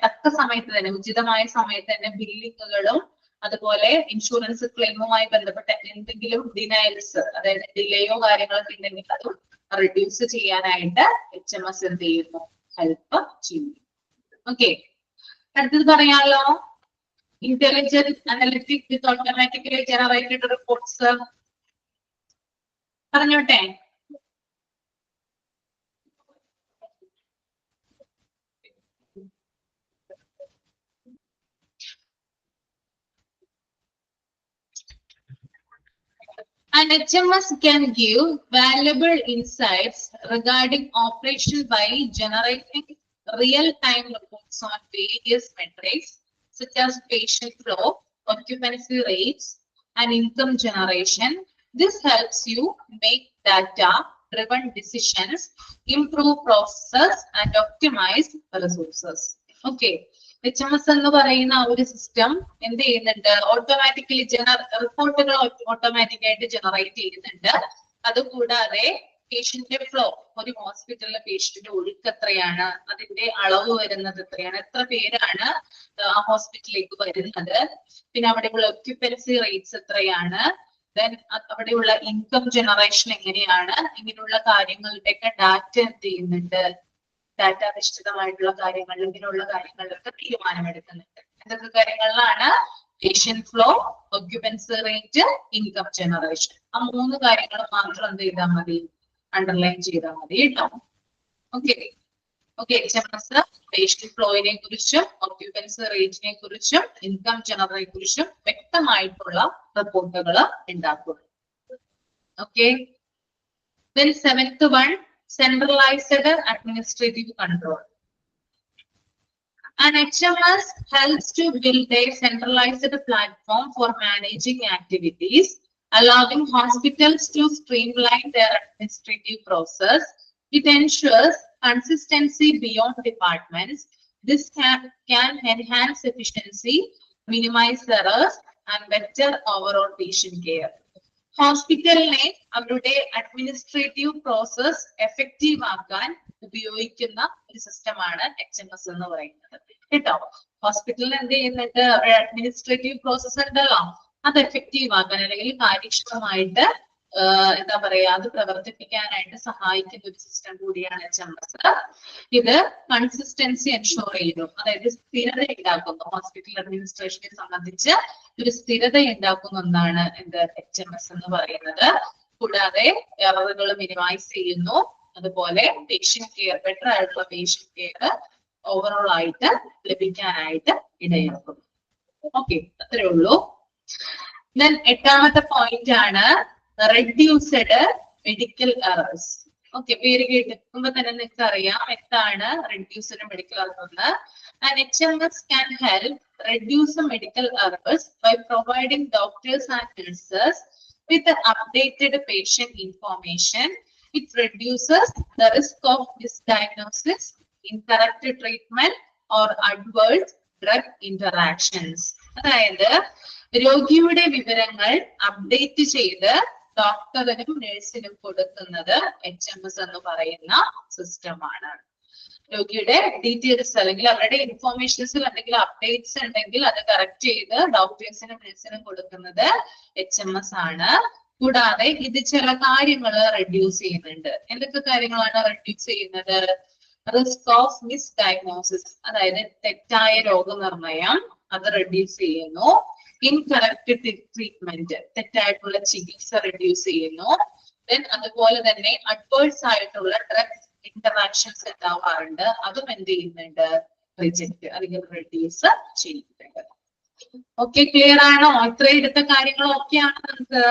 തക്ക സമയത്ത് തന്നെ, ഉചിതമായ സമയത്ത് തന്നെ ബില്ലിങ്ങുകളും അതുപോലെ ഇൻഷുറൻസ് ക്ലെയിമുമായി ബന്ധപ്പെട്ട എന്തെങ്കിലും ഡിനയൽസ്, അതായത് ഡിലേയോ കാര്യങ്ങളൊക്കെ ഉണ്ടെങ്കിൽ അതും റിഡ്യൂസ് ചെയ്യാനായിട്ട് HMS എന്ത് ചെയ്യുന്നു, ഹെൽപ്പ് ചെയ്യുന്നു. ഓക്കെ, അടുത്തത് പറയാലോ, ഇന്റലിജന്റ് അനലിറ്റിക് വിത്ത് ഓട്ടോമാറ്റിക്കലി ജനറേറ്റഡ് റിപ്പോർട്ട്സ്. പറഞ്ഞോട്ടെ. And HMS can give valuable insights regarding operation by generating real-time reports on various metrics such as patient flow, occupancy rates, and income generation. This helps you make data-driven decisions, improve processes, and optimize resources. Okay. HMS എന്ന് പറയുന്ന ഒരു system എന്ത് ചെയ്യുന്നുണ്ട്, automatically റിപ്പോർട്ടുകൾ automatic ആയിട്ട് generate ചെയ്യുന്നുണ്ട്. അതുകൂടാതെ patient flow, ഒരു ഹോസ്പിറ്റലിലെ പേഷ്യന്റ് ഒഴുക്ക് എത്രയാണ്, അതിന്റെ അളവ് വരുന്നത് എത്രയാണ്, എത്ര പേരാണ് ആ ഹോസ്പിറ്റലിലേക്ക് വരുന്നത്, പിന്നെ അവിടെയുള്ള ഒക്യുപ്പൻസി റേറ്റ്സ് എത്രയാണ്, ദെൻ അവിടെയുള്ള ഇൻകം ജനറേഷൻ എങ്ങനെയാണ്, ഇങ്ങനെയുള്ള കാര്യങ്ങളുടെയൊക്കെ ഡാറ്റ എന്ത് ചെയ്യുന്നുണ്ട്, ഡാറ്റ അധിഷ്ഠിതമായിട്ടുള്ള കാര്യങ്ങൾ, ഇങ്ങനെയുള്ള കാര്യങ്ങളിലൊക്കെ തീരുമാനമെടുക്കുന്നുണ്ട്. എന്തൊക്കെ കാര്യങ്ങളിലാണ്, patient flow, occupancy rate, income generation. ആ 3 കാര്യങ്ങൾ മാത്രം എന്ത് ചെയ്താൽ മതി, അണ്ടർലൈൻ ചെയ്താൽ മതി കേട്ടോ. ഓക്കെ, HMS പേഷ്യന്റ് ഫ്ലോയിനെ കുറിച്ചും ഒക്യുപ്പൻസി റേറ്റിനെ കുറിച്ചും ഇൻകം ജനറേഷനെ കുറിച്ചും വ്യക്തമായിട്ടുള്ള റിപ്പോർട്ടുകൾ ഉണ്ടാക്കും. Okay, then 7th one, centralized administrative control. And HMS helps to build a centralized platform for managing activities, allowing hospitals to streamline their administrative process. It ensures consistency beyond departments. This can enhance efficiency, minimize errors, and better overall patient care. ഹോസ്പിറ്റലിനെ അവരുടെ administrative process effective ആക്കാൻ ഉപയോഗിക്കുന്ന ഒരു സിസ്റ്റമാണ് HMS എന്ന് പറയുന്നത് കേട്ടോ. ഹോസ്പിറ്റലിൽ എന്ത് ചെയ്യുന്നുണ്ട്, അഡ്മിനിസ്ട്രേറ്റീവ് പ്രോസസ് ഉണ്ടല്ലോ, അത് എഫക്റ്റീവ് ആക്കാൻ അല്ലെങ്കിൽ കാര്യക്ഷമമായിട്ട് എന്താ പറയാ, അത് പ്രവർത്തിപ്പിക്കാനായിട്ട് സഹായിക്കുന്ന ഒരു സിസ്റ്റം കൂടിയാണ് HMS. ഇത് കൺസിസ്റ്റൻസി എൻഷുർ ചെയ്യുന്നു, അതായത് സ്ഥിരത ഉണ്ടാക്കുന്നു. ഹോസ്പിറ്റൽ അഡ്മിനിസ്ട്രേഷനെ സംബന്ധിച്ച് ഒരു സ്ഥിരത ഉണ്ടാക്കുന്ന ഒന്നാണ് എന്ത്, HMS എന്ന് പറയുന്നത്. കൂടാതെ എററുകൾ മിനിമൈസ് ചെയ്യുന്നു, അതുപോലെ പേഷ്യന്റ് കെയർ, ബെറ്റർ ആയിട്ടുള്ള പേഷ്യന്റ് കെയർ ഓവറോൾ ആയിട്ട് ലഭിക്കാനായിട്ട് ഇടയാക്കും. ഓക്കെ, അത്രേ ഉള്ളൂ. ദെൻ 8ാമത്തെ പോയിന്റ് ആണ് റെഡ്യൂസ്ഡ് മെഡിക്കൽ എറേഴ്സ്. ഓക്കെ, പേര് കേൾക്കുമ്പോ തന്നെ നിങ്ങൾക്ക് അറിയാം എന്താണ് റെഡ്യൂസ്ഡ് മെഡിക്കൽ എറർ എന്ന്. And HMS can help reduce the medical errors by providing doctors and nurses With the updated patient information, it reduces the risk of misdiagnosis, incorrect treatment, or adverse drug interactions. അതായത് രോഗിയുടെ വിവരങ്ങൾ update ചെയ്ത് ഡോക്ടറിനും നഴ്സിനും കൊടുക്കുന്നത് HMS എന്ന് പറയുന്ന സിസ്റ്റമാണ്. രോഗിയുടെ details അല്ലെങ്കിൽ അവരുടെ ഇൻഫോർമേഷൻസിൽ എന്തെങ്കിലും അപ്ഡേറ്റ്സ് ഉണ്ടെങ്കിൽ അത് കറക്റ്റ് ചെയ്ത് ഡോക്ടേഴ്സിനും നഴ്സിനും കൊടുക്കുന്നത് HMS ആണ്. കൂടാതെ ഇത് ചില കാര്യങ്ങൾ റെഡ്യൂസ് ചെയ്യുന്നുണ്ട്. എന്തൊക്കെ കാര്യങ്ങളാണ് റെഡ്യൂസ് ചെയ്യുന്നത്? റിസ്ക് ഓഫ് മിസ് ഡയഗ്നോസിസ്, അതായത് തെറ്റായ രോഗനിർണയം, അത് റെഡ്യൂസ് ചെയ്യുന്നു. ഇൻകറക്റ്റ് ട്രീറ്റ്മെന്റ്, തെറ്റായിട്ടുള്ള ചികിത്സ റെഡ്യൂസ് ചെയ്യുന്നു. ദെൻ അതുപോലെ തന്നെ അഡ്വേഴ്സ് ആയിട്ടുള്ള ഡ്രഗ് ഇന്ററാക്ഷൻസ് ഉണ്ടാവാറുണ്ട്, അതും എന്ത് ചെയ്യുന്നുണ്ട്? റിജക്ട് അല്ലെങ്കിൽ റെഡ്യൂസ് ചെയ്യുന്നുണ്ട്. ഓക്കെ, ക്ലിയർ ആണോ? ഇത്രയും എടുത്ത കാര്യങ്ങൾ ഓക്കെ ആണ് നമുക്ക്?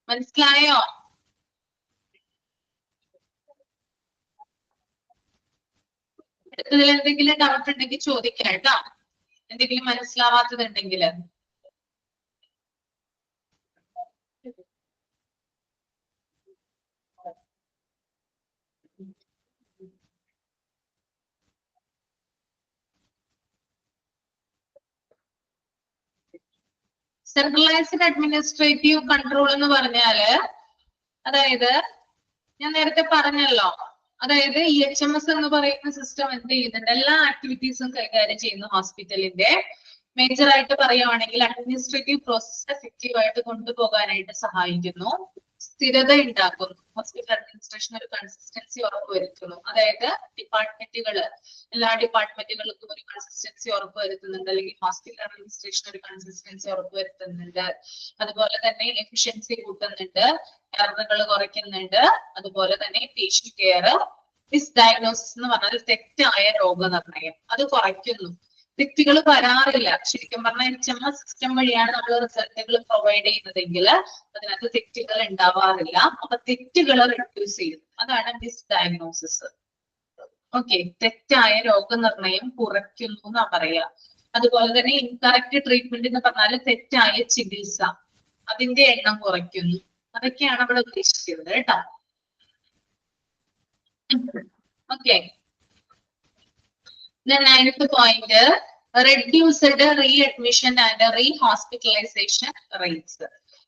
മനസ്സിലായോ? ഇതിൽ എന്തെങ്കിലും ഡൗട്ട് ഉണ്ടെങ്കിൽ ചോദിക്കാം കേട്ടോ. എന്തെങ്കിലും മനസ്സിലാവാത്തത് ഉണ്ടെങ്കിൽ. സെൻട്രലൈസ്ഡ് അഡ്മിനിസ്ട്രേറ്റീവ് കൺട്രോൾ എന്ന് പറഞ്ഞാല്, അതായത് ഞാൻ നേരത്തെ പറഞ്ഞല്ലോ, അതായത് ഈ HMS എന്ന് പറയുന്ന സിസ്റ്റം എന്ത് ചെയ്യുന്നുണ്ട്? എല്ലാ ആക്ടിവിറ്റീസും കൈകാര്യം ചെയ്യുന്ന ഹോസ്പിറ്റലിന്റെ മേജർ ആയിട്ട് പറയുവാണെങ്കിൽ അഡ്മിനിസ്ട്രേറ്റീവ് പ്രോസസ് എഫക്റ്റീവ് ആയിട്ട് കൊണ്ടുപോകാനായിട്ട് സഹായിക്കുന്നു, സ്ഥിരത ഉണ്ടാക്കുന്നു, ഹോസ്പിറ്റൽ അഡ്മിനിസ്ട്രേഷൻ ഒരു കൺസിസ്റ്റൻസി ഉറപ്പുവരുത്തുന്നു. അതായത് എല്ലാ ഡിപ്പാർട്ട്മെന്റുകൾക്കും ഒരു കൺസിസ്റ്റൻസി ഉറപ്പുവരുത്തുന്നുണ്ട്, അല്ലെങ്കിൽ ഹോസ്പിറ്റൽ അഡ്മിനിസ്ട്രേഷൻ ഒരു കൺസിസ്റ്റൻസി ഉറപ്പുവരുത്തുന്നുണ്ട്. അതുപോലെ തന്നെ എഫിഷ്യൻസി കൂട്ടുന്നുണ്ട്, എററുകൾ കുറയ്ക്കുന്നുണ്ട്. അതുപോലെ തന്നെ പേഷ്യന്റ് കെയർ, മിസ്ഡയഗ്നോസിസ് എന്ന് പറഞ്ഞാൽ തെറ്റായ രോഗനിർണയം, അത് കുറയ്ക്കുന്നു. തെറ്റുകൾ വരാറില്ല. ശരിക്കും പറഞ്ഞാൽ HMS സിസ്റ്റം വഴിയാണ് നമ്മൾ റിസൾട്ടുകൾ പ്രൊവൈഡ് ചെയ്യുന്നതെങ്കിൽ അതിനകത്ത് തെറ്റുകൾ ഉണ്ടാവാറില്ല. അപ്പൊ തെറ്റുകൾ റെഡ്യൂസ് ചെയ്യുന്നു, അതാണ് മിസ്ഡയഗ്നോസിസ്. ഓക്കെ, തെറ്റായ രോഗനിർണയം കുറയ്ക്കുന്നു എന്നാ പറയാ. അതുപോലെ തന്നെ ഇൻകറക്റ്റ് ട്രീറ്റ്മെന്റ് എന്ന് പറഞ്ഞാൽ തെറ്റായ ചികിത്സ, അതിന്റെ എണ്ണം കുറയ്ക്കുന്നു. അതൊക്കെയാണ് അവിടെ ഉദ്ദേശിക്കുന്നത് കേട്ടോ. Okay, the 9th point, reduced readmission and rehospitalization rates.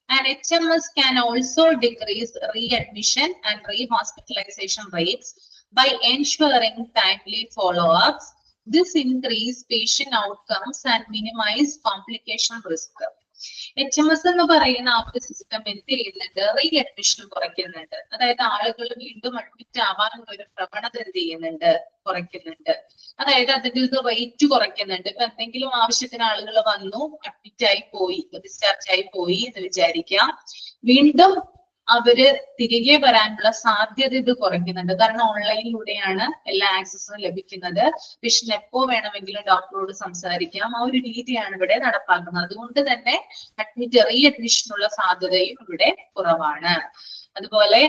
And HMS can also decrease readmission and rehospitalization rates by ensuring timely follow-ups. This increase patient outcomes and minimize complication risk. HMS എന്ന് പറയുന്ന ആ ഒരു system എന്ത് ചെയ്യുന്നുണ്ട്? Readmission കുറയ്ക്കുന്നുണ്ട്. അതായത് ആളുകൾ വീണ്ടും അഡ്മിറ്റ് ആവാനുള്ള ഒരു പ്രവണത എന്ത് ചെയ്യുന്നുണ്ട്? കുറയ്ക്കുന്നുണ്ട്. അതായത് അതിന്റെ റേറ്റ് കുറയ്ക്കുന്നുണ്ട്. ഇപ്പൊ എന്തെങ്കിലും ആവശ്യത്തിന് ആളുകൾ വന്നു, അഡ്മിറ്റ് ആയി പോയി, ഡിസ്ചാർജ് ആയി പോയി എന്ന് വിചാരിക്കാം, വീണ്ടും അവര് തിരികെ വരാനുള്ള സാധ്യത ഇത് കുറയ്ക്കുന്നുണ്ട്. കാരണം ഓൺലൈനിലൂടെയാണ് എല്ലാ ആക്സസും ലഭിക്കുന്നത്. പേഷ്യന്റ് എപ്പോ വേണമെങ്കിലും ഡോക്ടറോട് സംസാരിക്കാം. ആ ഒരു രീതിയാണ് ഇവിടെ നടപ്പാക്കുന്നത്. അതുകൊണ്ട് തന്നെ റീ അഡ്മിഷനുള്ള സാധ്യതയും ഇവിടെ കുറവാണ്. അതുപോലെ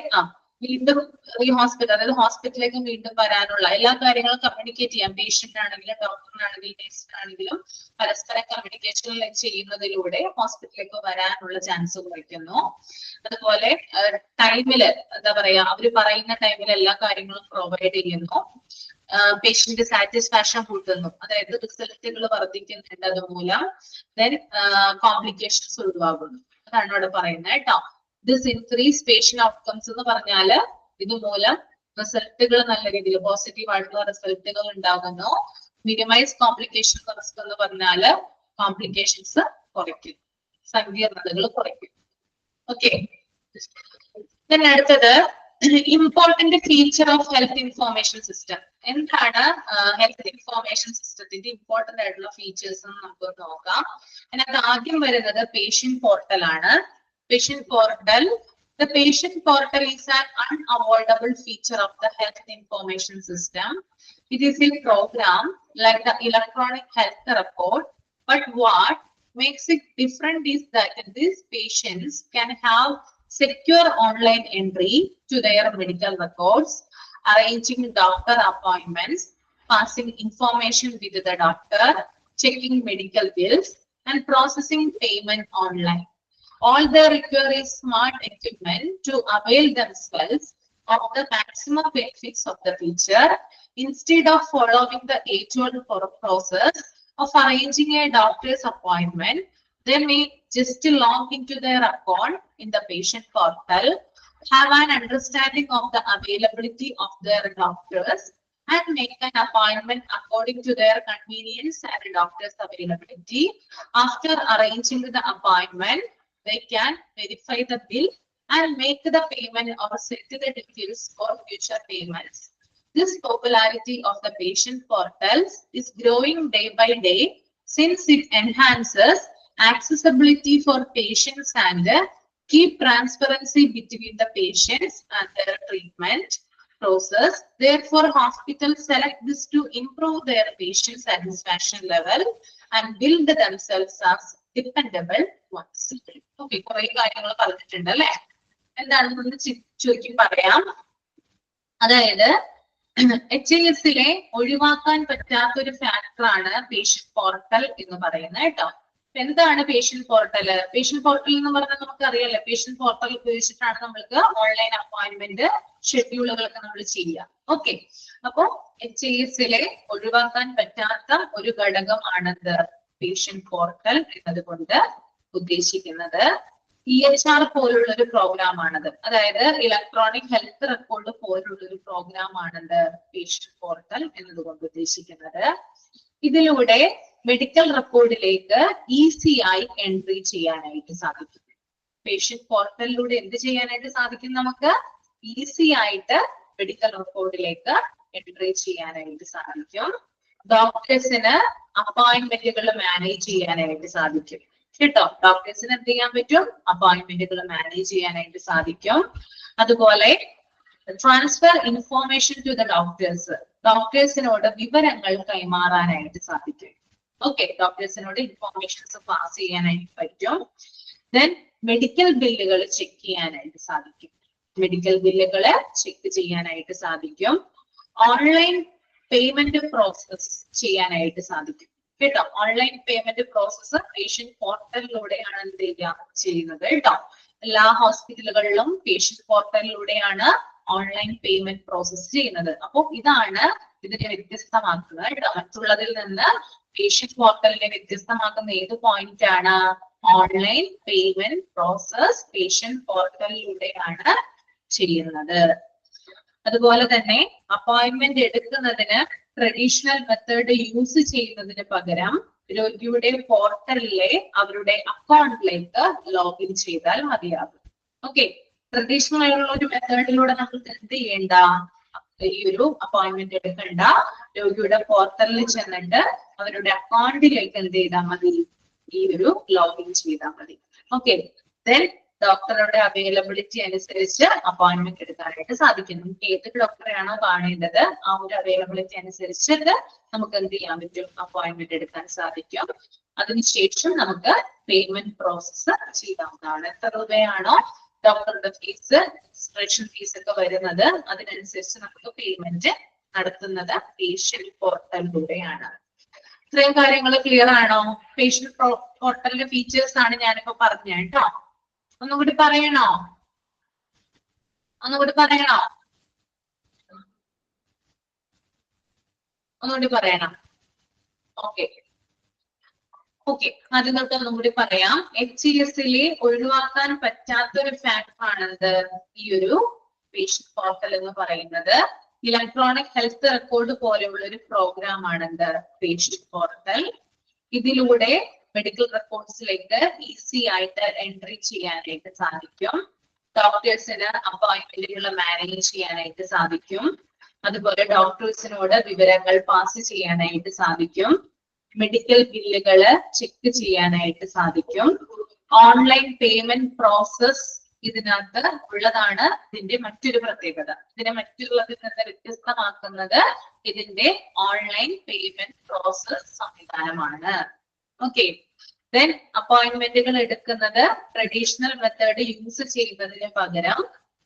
വീണ്ടും അതായത് ഹോസ്പിറ്റലിലേക്ക് വീണ്ടും വരാനുള്ള എല്ലാ കാര്യങ്ങളും കമ്മ്യൂണിക്കേറ്റ് ചെയ്യാം. പേഷ്യന്റ് ആണെങ്കിലും ഡോക്ടറിനാണെങ്കിലും നേഴ്സിനാണെങ്കിലും പരസ്പരം കമ്മ്യൂണിക്കേഷൻ ചെയ്യുന്നതിലൂടെ ഹോസ്പിറ്റലിലേക്ക് വരാനുള്ള ചാൻസ് കുറയ്ക്കുന്നു. അതുപോലെ ടൈമില് എന്താ പറയാ, അവര് പറയുന്ന ടൈമിൽ എല്ലാ കാര്യങ്ങളും പ്രൊവൈഡ് ചെയ്യുന്നു. പേഷ്യന്റ് സാറ്റിസ്ഫാക്ഷൻ കൂട്ടുന്നു, അതായത് റിസൾട്ടുകൾ വർദ്ധിക്കുന്നുണ്ട്. അതുമൂലം ദെൻ കോംപ്ലിക്കേഷൻസ് ഒഴിവാകുന്നു. അതാണ് ഇവിടെ പറയുന്നത് കേട്ടോ. ദിസ് ഇൻക്രീസ് പേഷ്യന്റ് ഔട്ട്കംസ് എന്ന് പറഞ്ഞാല് ഇതുമൂലം റിസൾട്ടുകൾ നല്ല രീതിയിൽ പോസിറ്റീവ് ആയിട്ടുള്ള റിസൾട്ടുകൾ ഉണ്ടാകുന്നു. മിനിമൈസ് കോംപ്ലിക്കേഷൻ റിസ്ക് എന്ന് പറഞ്ഞാല് കോംപ്ലിക്കേഷൻസ് കുറയ്ക്കും, സങ്കീർണതകൾ കുറയ്ക്കും. ഓക്കെ, അടുത്തത് important feature of health information system. എന്താണ് ഹെൽത്ത് ഇൻഫോർമേഷൻ സിസ്റ്റത്തിന്റെ ഇമ്പോർട്ടന്റ് ആയിട്ടുള്ള ഫീച്ചേഴ്സ് എന്ന് നമുക്ക് നോക്കാം. അതിനകത്ത് ആദ്യം വരുന്നത് പേഷ്യന്റ് പോർട്ടൽ ആണ്. Patient portal. The patient portal is an unavoidable feature of the health information system. It is a program like the electronic health record, but what makes it different is that these patients can have secure online entry to their medical records, arranging doctor appointments, passing information with the doctor, checking medical bills, and processing payment online. All they require is smart equipment to avail themselves of the maximum benefits of the feature instead of following the age-old process of arranging a doctor's appointment. They may just log into their account in the patient portal, have an understanding of the availability of their doctors, and make an appointment according to their convenience and doctor's availability. After arranging the appointment, they can verify the bill and make the payment or set the details for future payments. This popularity of the patient portals is growing day by day since it enhances accessibility for patients and keep transparency between the patients and their treatment process. Therefore, hospitals select this to improve their patient satisfaction level and build themselves as dependable ones. Okay, കുറെ കാര്യങ്ങൾ പറഞ്ഞിട്ടുണ്ട് അല്ലെ? എന്താണെന്ന് ചുരുക്കി പറയാം. അതായത് HIS-ലെ ഒഴിവാക്കാൻ പറ്റാത്ത ഒരു ഫാക്ടറാണ് പേഷ്യന്റ് പോർട്ടൽ എന്ന് പറയുന്നത് കേട്ടോ. എന്താണ് പേഷ്യന്റ് പോർട്ടൽ? പേഷ്യന്റ് പോർട്ടൽ എന്ന് പറഞ്ഞാൽ നമുക്ക് അറിയാലോ, പേഷ്യന്റ് പോർട്ടൽ ഉപയോഗിച്ചിട്ടാണ് നമ്മൾക്ക് ഓൺലൈൻ അപ്പോയിന്റ്മെന്റ് ഷെഡ്യൂളുകളൊക്കെ നമ്മൾ ചെയ്യുക. ഓക്കെ, അപ്പോ HIS-ലെ ഒഴിവാക്കാൻ പറ്റാത്ത ഒരു ഘടകമാണത് പേഷ്യന്റ് പോർട്ടൽ എന്നതുകൊണ്ട് ഉദ്ദേശിക്കുന്നത്. EHR പോലുള്ള ഒരു പ്രോഗ്രാം ആണത്. അതായത് ഇലക്ട്രോണിക് ഹെൽത്ത് റെക്കോർഡ് പോലുള്ള ഒരു പ്രോഗ്രാം ആണത് പേഷ്യന്റ് പോർട്ടൽ എന്നതുകൊണ്ട് ഉദ്ദേശിക്കുന്നത്. ഇതിലൂടെ മെഡിക്കൽ റെക്കോർഡിലേക്ക് ഈസിയായി എൻട്രി ചെയ്യാനായിട്ട് സാധിക്കും. പേഷ്യന്റ് പോർട്ടലിലൂടെ എന്ത് ചെയ്യാനായിട്ട് സാധിക്കും? നമുക്ക് ഈസി ആയിട്ട് മെഡിക്കൽ റെക്കോർഡിലേക്ക് എൻട്രി ചെയ്യാനായിട്ട് സാധിക്കും. ഡോക്ടേഴ്സിന് അപ്പോയിന്റ്മെന്റുകൾ മാനേജ് ചെയ്യാനായിട്ട് സാധിക്കും കേട്ടോ. ഡോക്ടേഴ്സിന് എന്ത് ചെയ്യാൻ പറ്റും? അപ്പോയിന്റ്മെന്റുകൾ മാനേജ് ചെയ്യാനായിട്ട് സാധിക്കും. അതുപോലെ transfer information to the doctors, ഡോക്ടേഴ്സിനോട് വിവരങ്ങൾ കൈമാറാനായിട്ട് സാധിക്കും. ഓക്കെ, ഡോക്ടേഴ്സിനോട് ഇൻഫോർമേഷൻസ് പാസ് ചെയ്യാനായിട്ട് പറ്റും. ദെൻ മെഡിക്കൽ ബില്ലുകൾ ചെക്ക് ചെയ്യാനായിട്ട് സാധിക്കും. മെഡിക്കൽ ബില്ലുകൾ ചെക്ക് ചെയ്യാനായിട്ട് സാധിക്കും. ഓൺലൈൻ പേയ്മെന്റ് പ്രോസസ് ചെയ്യാനായിട്ട് സാധിക്കും കേട്ടോ. ഓൺലൈൻ പേയ്മെന്റ് പ്രോസസ് പേഷ്യന്റ് പോർട്ടലിലൂടെയാണ് എന്ത് ചെയ്യുന്നത് കേട്ടോ. എല്ലാ ഹോസ്പിറ്റലുകളിലും പേഷ്യന്റ് പോർട്ടലിലൂടെയാണ് ഓൺലൈൻ പേയ്മെന്റ് പ്രോസസ് ചെയ്യുന്നത്. അപ്പൊ ഇതാണ് ഇതിനെ വ്യത്യസ്തമാക്കുന്നത് കേട്ടോ. മറ്റുള്ളതിൽ നിന്ന് പേഷ്യന്റ് പോർട്ടലിനെ വ്യത്യസ്തമാക്കുന്ന ഏത് പോയിന്റ് ആണ്? ഓൺലൈൻ പേയ്മെന്റ് പ്രോസസ് പേഷ്യന്റ് പോർട്ടലിലൂടെയാണ് ചെയ്യുന്നത്. അതുപോലെ തന്നെ അപ്പോയിന്റ്മെന്റ് എടുക്കുന്നതിന് ട്രഡീഷണൽ മെത്തേഡ് യൂസ് ചെയ്യുന്നതിന് പകരം രോഗിയുടെ പോർട്ടലിലെ അവരുടെ അക്കൗണ്ടിലേക്ക് ലോഗിൻ ചെയ്താൽ മതിയാകും. ഓക്കെ, ട്രഡീഷണൽ ആയിട്ടുള്ള ഒരു മെത്തേഡിലൂടെ നമുക്ക് എന്ത് ചെയ്യേണ്ട? ഈ ഒരു അപ്പോയിന്റ്മെന്റ് എടുക്കണ്ട. രോഗിയുടെ പോർട്ടലിൽ ചെന്നിട്ട് അവരുടെ അക്കൗണ്ടിലേക്ക് എന്ത് ചെയ്താൽ മതി? ഈ ഒരു ലോഗിൻ ചെയ്താൽ മതി. ഓക്കെ, ദെൻ ഡോക്ടറുടെ അവൈലബിലിറ്റി അനുസരിച്ച് അപ്പോയിന്റ്മെന്റ് എടുക്കാനായിട്ട് സാധിക്കും. നമുക്ക് ഏത് ഡോക്ടറെയാണോ കാണേണ്ടത് ആ ഒരു അവൈലബിലിറ്റി അനുസരിച്ചിട്ട് നമുക്ക് എന്ത് ചെയ്യാൻ പറ്റും? അപ്പോയിന്റ്മെന്റ് എടുക്കാൻ സാധിക്കും. അതിനുശേഷം നമുക്ക് പേയ്മെന്റ് പ്രോസസ്സ് ചെയ്യാവുന്നതാണ്. എത്ര രൂപയാണോ ഡോക്ടറുടെ ഫീസ്, രജിസ്ട്രേഷൻ ഫീസ് ഒക്കെ വരുന്നത് അതിനനുസരിച്ച് നമുക്ക് പേയ്മെന്റ് നടത്തുന്നത് പേഷ്യന്റ് പോർട്ടലിലൂടെയാണ്. ഇത്രയും കാര്യങ്ങൾ ക്ലിയർ ആണോ? പേഷ്യന്റ് പോർട്ടലിന്റെ ഫീച്ചേഴ്സ് ആണ് ഞാനിപ്പോ പറഞ്ഞ കേട്ടോ. ഒന്നുകൂടി പറയണോ? ഒന്നുകൂടി പറയണോ? ഒന്നുകൂടി പറയണം. ഓക്കെ ഓക്കെ, ആദ്യം തൊട്ട് ഒന്നും കൂടി പറയാം. HIS-ലെ ഒഴിവാക്കാൻ പറ്റാത്തൊരു ഫാക്ടറാണത് ഈ ഒരു പേഷ്യന്റ് പോർട്ടൽ എന്ന് പറയുന്നത്. ഇലക്ട്രോണിക് ഹെൽത്ത് റെക്കോർഡ് പോലെയുള്ള ഒരു പ്രോഗ്രാം ആണത് പേഷ്യന്റ് പോർട്ടൽ. ഇതിലൂടെ മെഡിക്കൽ റെക്കോർഡ്സിലേക്ക് ഈസി ആയിട്ട് എൻട്രി ചെയ്യാനായിട്ട് സാധിക്കും. ഡോക്ടേഴ്സിന് അപ്പോയിന്റ്മെന്റുകൾ മാനേജ് ചെയ്യാനായിട്ട് സാധിക്കും. അതുപോലെ ഡോക്ടേഴ്സിനോട് വിവരങ്ങൾ പാസ് ചെയ്യാനായിട്ട് സാധിക്കും. മെഡിക്കൽ ബില്ലുകള് ചെക്ക് ചെയ്യാനായിട്ട് സാധിക്കും. ഓൺലൈൻ പേയ്മെന്റ് പ്രോസസ് ഇതിനകത്ത് ഉള്ളതാണ് ഇതിന്റെ മറ്റൊരു പ്രത്യേകത. ഇതിനെ മറ്റുള്ളതിൽ നിന്ന് വ്യത്യസ്തമാക്കുന്നത് ഇതിന്റെ ഓൺലൈൻ പേയ്മെന്റ് പ്രോസസ് സംവിധാനമാണ്. ഓക്കെ, ദെൻ അപ്പോയിന്റ്മെന്റുകൾ എടുക്കുന്നത് ട്രഡീഷണൽ മെത്തേഡ് യൂസ് ചെയ്യുന്നതിന് പകരം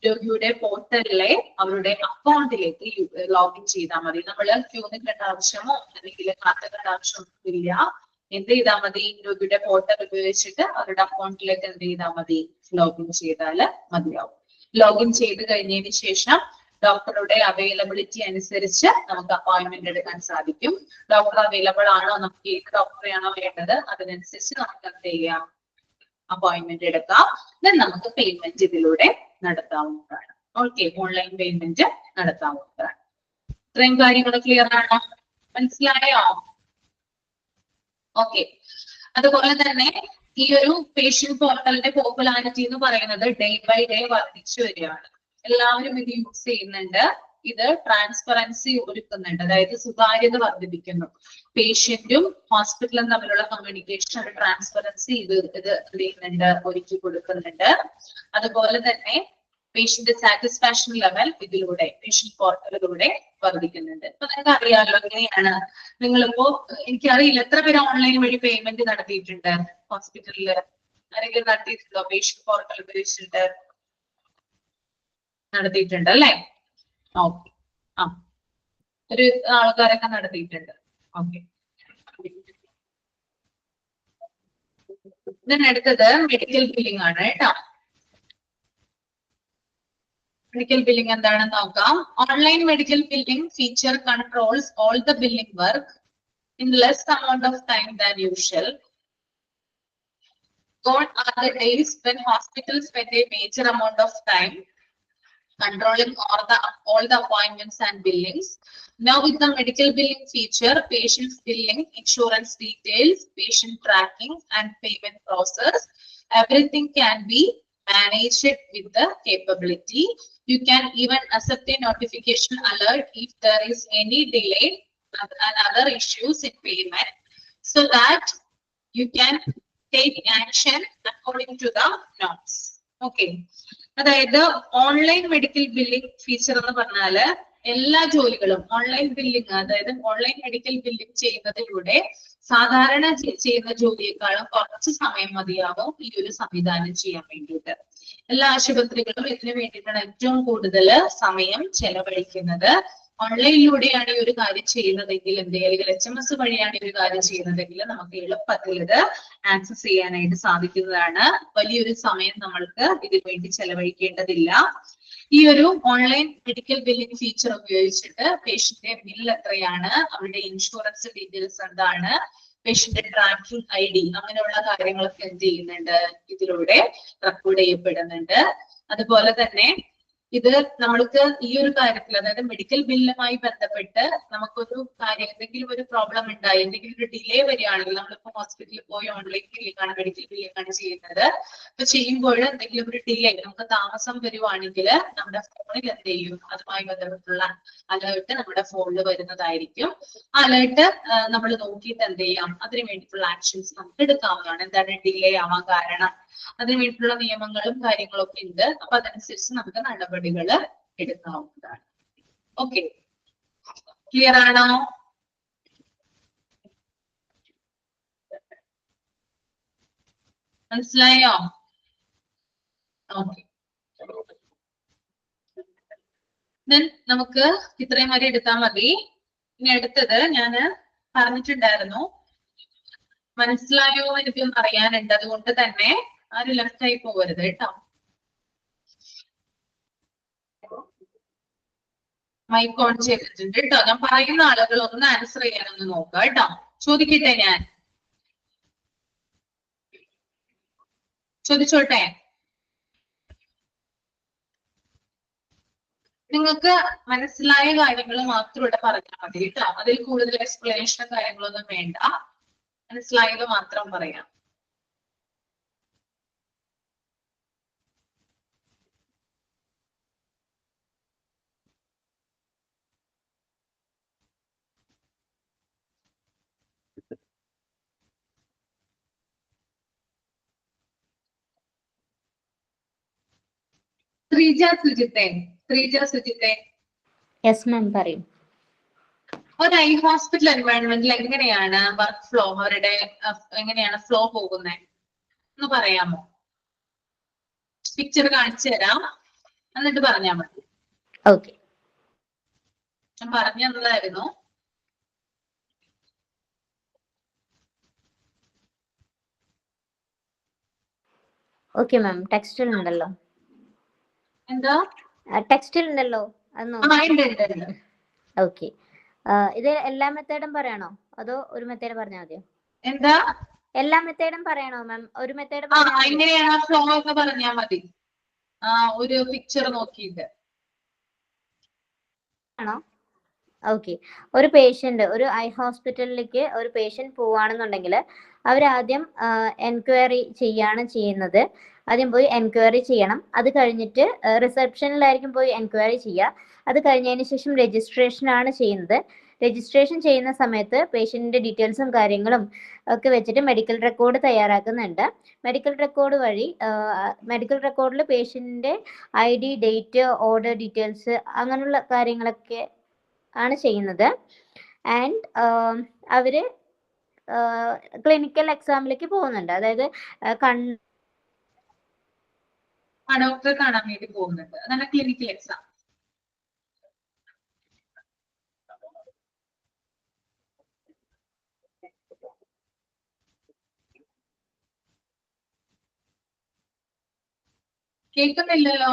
രോഗിയുടെ പോർട്ടലിലെ അവരുടെ അക്കൗണ്ടിലേക്ക് ലോഗിൻ ചെയ്താൽ മതി. നമ്മൾ ക്യൂ നിൽക്കേണ്ട ആവശ്യമോ അല്ലെങ്കിൽ കാത്തേണ്ട ആവശ്യമൊന്നും ഇല്ല. എന്ത് ചെയ്താൽ മതി? രോഗിയുടെ പോർട്ടൽ ഉപയോഗിച്ചിട്ട് അവരുടെ അക്കൗണ്ടിലേക്ക് എന്ത് ചെയ്താൽ മതി? ലോഗിൻ ചെയ്താൽ മതിയാവും. ലോഗിൻ ചെയ്ത് കഴിഞ്ഞതിന് ശേഷം ഡോക്ടറുടെ അവൈലബിലിറ്റി അനുസരിച്ച് നമുക്ക് അപ്പോയിന്റ്മെന്റ് എടുക്കാൻ സാധിക്കും. ഡോക്ടർ അവൈലബിൾ ആണോ, നമുക്ക് ഏത് ഡോക്ടറെയാണോ വേണ്ടത് അതിനനുസരിച്ച് നമുക്ക് എന്ത് ചെയ്യാം? അപ്പോയിന്റ്മെന്റ് എടുക്കാം. ദെൻ നമുക്ക് പേയ്മെന്റ് ഇതിലൂടെ നടത്താവുന്നതാണ്. ഓക്കെ, ഓൺലൈൻ പേയ്മെന്റ് നടത്താവുന്നതാണ്. ഇത്രയും കാര്യങ്ങൾ ക്ലിയർ ആണോ? മനസ്സിലായോ? ഓക്കെ. അതുപോലെ തന്നെ ഈ ഒരു പേഷ്യന്റ് പോർട്ടലിന്റെ പോപ്പുലാരിറ്റി എന്ന് പറയുന്നത് ഡേ ബൈ ഡേ വർദ്ധിച്ചു വരികയാണ്. എല്ലാവരും ഇത് യൂസ് ചെയ്യുന്നുണ്ട്. ഇത് ട്രാൻസ്പെറൻസി ഒരുക്കുന്നുണ്ട്, അതായത് സുതാര്യത വർദ്ധിപ്പിക്കുന്നു. പേഷ്യന്റും ഹോസ്പിറ്റലും തമ്മിലുള്ള കമ്മ്യൂണിക്കേഷൻ ട്രാൻസ്പെറൻസി ഇത് ചെയ്യുന്നുണ്ട്, ഒരുക്കി കൊടുക്കുന്നുണ്ട്. അതുപോലെ തന്നെ പേഷ്യന്റ് സാറ്റിസ്ഫാക്ഷൻ ലെവൽ ഇതിലൂടെ പേഷ്യന്റ് പോർട്ടലിലൂടെ വർദ്ധിക്കുന്നുണ്ട്. ഇപ്പൊ നിങ്ങൾക്ക് അറിയാമല്ലോ എങ്ങനെയാണ്. നിങ്ങളിപ്പോ എനിക്കറിയില്ല എത്ര പേര് ഓൺലൈൻ വഴി പേയ്മെന്റ് നടത്തിയിട്ടുണ്ട് ഹോസ്പിറ്റലില്? ആരെങ്കിലും നടത്തിയിട്ടുണ്ടോ? പേഷ്യന്റ് പോർട്ടൽ ഉപയോഗിച്ചിട്ട് നടത്തിയിട്ടുണ്ട് അല്ലേ? ഓക്കെ. ആ, ഒരു ആൾക്കാരൊക്കെ നടത്തിയിട്ടുണ്ട്. ഓക്കെ. അടുത്തത് മെഡിക്കൽ ബില്ലിംഗ് ആണ് കേട്ടോ. മെഡിക്കൽ ബില്ലിംഗ് എന്താണെന്ന് നോക്കാം. Online medical billing feature controls all the billing work in less amount of time than usual. Gone are the days when hospitals spend a major amount of time controlling all the appointments and billings. Now with the medical billing feature, patients billing, insurance details, patient tracking and payment process, everything can be managed with the capability. You can even accept a notification alert if there is any delay and other issues in payment, so that you can take action according to the norms. Okay. അതായത് online medical billing feature എന്ന് പറഞ്ഞാല് എല്ലാ ജോലികളും online billing, അതായത് online medical billing ചെയ്യുന്നതിലൂടെ സാധാരണ ചെയ്യുന്ന ജോലിയെക്കാളും കുറച്ച് സമയം മതിയാവും ഈ ഒരു സംവിധാനം ചെയ്യാൻ വേണ്ടിയിട്ട്. എല്ലാ ആശുപത്രികളും ഇതിനു വേണ്ടിയിട്ടാണ് ഏറ്റവും കൂടുതൽ സമയം ചെലവഴിക്കുന്നത്. ഓൺലൈനിലൂടെയാണ് ഈ ഒരു കാര്യം ചെയ്യുന്നതെങ്കിൽ അല്ലെങ്കിൽ HMS വഴിയാണ് ഈ ഒരു കാര്യം ചെയ്യുന്നതെങ്കിൽ നമുക്ക് എളുപ്പത്തിൽ ഇത് ആക്സസ് ചെയ്യാനായിട്ട് സാധിക്കുന്നതാണ്. വലിയൊരു സമയം നമ്മൾക്ക് ഇതിനു വേണ്ടി ചെലവഴിക്കേണ്ടതില്ല. ഈ ഒരു ഓൺലൈൻ മെഡിക്കൽ ബില്ലിംഗ് ഫീച്ചർ ഉപയോഗിച്ചിട്ട് പേഷ്യന്റെ ബില്ല് എത്രയാണ്, അവരുടെ ഇൻഷുറൻസ് ഡീറ്റെയിൽസ് എന്താണ്, പേഷ്യന്റെ ട്രാക്കിംഗ് ID, അങ്ങനെയുള്ള കാര്യങ്ങളൊക്കെ എന്ത് ചെയ്യുന്നുണ്ട്, ഇതിലൂടെ റെക്കോർഡ് ചെയ്യപ്പെടുന്നുണ്ട്. അതുപോലെ തന്നെ ഇത് നമ്മൾക്ക് ഈ ഒരു കാര്യത്തിൽ, അതായത് മെഡിക്കൽ ബില്ലുമായി ബന്ധപ്പെട്ട് നമുക്കൊരു കാര്യം, എന്തെങ്കിലും ഒരു പ്രോബ്ലം ഉണ്ടായി, എന്തെങ്കിലും ഒരു ഡിലേ വരികയാണെങ്കിൽ, നമ്മളിപ്പോ ഹോസ്പിറ്റലിൽ പോയി ഓൺലൈൻ ബില്ലിംഗ് ആണ്, മെഡിക്കൽ ബില്ലിംഗ് ആണ് ചെയ്യുന്നത്. അപ്പൊ ചെയ്യുമ്പോൾ എന്തെങ്കിലും ഒരു ഡിലേ, നമുക്ക് താമസം വരുവാണെങ്കിൽ നമ്മുടെ ഫോണിൽ എന്ത് ചെയ്യും, അതുമായി ബന്ധപ്പെട്ടുള്ള അലേർട്ട് നമ്മുടെ ഫോണിൽ വരുന്നതായിരിക്കും. അലേർട്ട് നമ്മൾ നോക്കിയിട്ട് എന്ത് ചെയ്യാം, അതിന് വേണ്ടിയിട്ടുള്ള ആക്ഷൻസ് നമുക്ക് എടുക്കാവുന്നതാണ്. എന്താണ് ഡിലേ ആവാൻ കാരണം, അതിന് വേണ്ടിയിട്ടുള്ള നിയമങ്ങളും കാര്യങ്ങളും ഒക്കെ ഉണ്ട്. അപ്പൊ അതനുസരിച്ച് നമുക്ക് നടപടികൾ എടുക്കാവുന്നതാണ്. ഓക്കെ, ക്ലിയർ ആണോ? മനസ്സിലായോ? ഓക്കെ, നമുക്ക് ഇത്രയും വരെ എടുത്താൽ മതി. ഇനി അടുത്തത് ഞാന് പറഞ്ഞിട്ടുണ്ടായിരുന്നു, മനസ്സിലായോ എനിക്കൊന്നും അറിയാനുണ്ട്. അതുകൊണ്ട് തന്നെ ആരും ലെഫ്റ്റ് ആയി പോകരുത് കേട്ടോ. മൈക്ക് ഓൺ ചെയ്തിട്ടുണ്ട് കേട്ടോ. ഞാൻ പറയുന്ന ആളുകൾ ഒന്ന് ആൻസർ ചെയ്യാനൊന്ന് നോക്കുക കേട്ടോ. ചോദിക്കട്ടെ, ഞാൻ ചോദിച്ചോട്ടെ? നിങ്ങൾക്ക് മനസ്സിലായ കാര്യങ്ങൾ മാത്രം ഇവിടെ പറഞ്ഞാൽ മതി കേട്ടോ. അതിൽ കൂടുതൽ എക്സ്പ്ലനേഷനും കാര്യങ്ങളൊന്നും വേണ്ട. മനസ്സിലായത് മാത്രം പറയാം. ശ്രീജ സുജിത്തെ. യെസ് മാം, പറയൂ. ഒരു ഐ ഹോസ്പിറ്റൽ എൻവയോൺമെന്റിൽ എങ്ങനെയാണ് വർക്ക് ഫ്ലോ, അവരുടെ എങ്ങനെയാണ് ഫ്ലോ പോകുന്നത് എന്ന് പറയാമോ? പിക്ചർ കാണിച്ചു തരാം. എന്നിട്ട് പറഞ്ഞാൽ മതി. ഓക്കെ. ഞാൻ പറഞ്ഞു തന്നതായിരുന്നു. ഓക്കെ മാം, ടെക്സ്റ്റിൽ ഉണ്ടല്ലോ. എന്താ? ടെക്സ്റ്റിൽ ഉണ്ടല്ലോ അത് ആ, ഉണ്ട്, ഉണ്ട്, ഉണ്ട്. ഓക്കെ. ഇത് എല്ലാ മെത്തേഡും പറയണോ അതോ ഒരു മെത്തേഡ് പറഞ്ഞാൽ മതിയോ? എന്താ? എല്ലാ മെത്തേഡും പറയണോ മാം? ഒരു മെത്തേഡ് ആ, പറഞ്ഞാൽ മതിയോ? എങ്ങനെയാണ് ആ ഫ്ലോ ഒക്കെ പറഞ്ഞാൽ മതി. ഒരു പിക്ചർ നോക്കിയിട്ട് ആണോ? ഓക്കെ. ഒരു പേഷ്യന്റ് ഒരു ഐ ഹോസ്പിറ്റലിലേക്ക് ഒരു പേഷ്യന്റ് പോവുകയാണെന്നുണ്ടെങ്കിൽ അവരാദ്യം എൻക്വയറി ചെയ്യാണ് ചെയ്യുന്നത്. ആദ്യം പോയി എൻക്വയറി ചെയ്യണം. അത് കഴിഞ്ഞിട്ട് റിസപ്ഷനിലായിരിക്കും പോയി എൻക്വയറി ചെയ്യുക. അത് കഴിഞ്ഞതിന് ശേഷം രജിസ്ട്രേഷൻ ആണ് ചെയ്യുന്നത്. രജിസ്ട്രേഷൻ ചെയ്യുന്ന സമയത്ത് പേഷ്യന്റിന്റെ ഡീറ്റെയിൽസും കാര്യങ്ങളും ഒക്കെ വെച്ചിട്ട് മെഡിക്കൽ റെക്കോർഡ് തയ്യാറാക്കുന്നുണ്ട്. മെഡിക്കൽ റെക്കോർഡ് വഴി മെഡിക്കൽ റെക്കോർഡിൽ പേഷ്യന്റിന്റെ ID, ഡേറ്റ്, ഓർഡർ ഡീറ്റെയിൽസ് അങ്ങനെയുള്ള കാര്യങ്ങളൊക്കെ ആണ് ചെയ്യുന്നത്. ആൻഡ് അവര് ക്ലിനിക്കൽ എക്സാമിലേക്ക് പോകുന്നുണ്ട്. അതായത് ഡോക്ടറെ കാണാൻ വേണ്ടി പോകുന്നുണ്ട്. അതാണ് ക്ലിനിക്കൽ എക്സാം. കേൾക്കുന്നില്ലല്ലോ.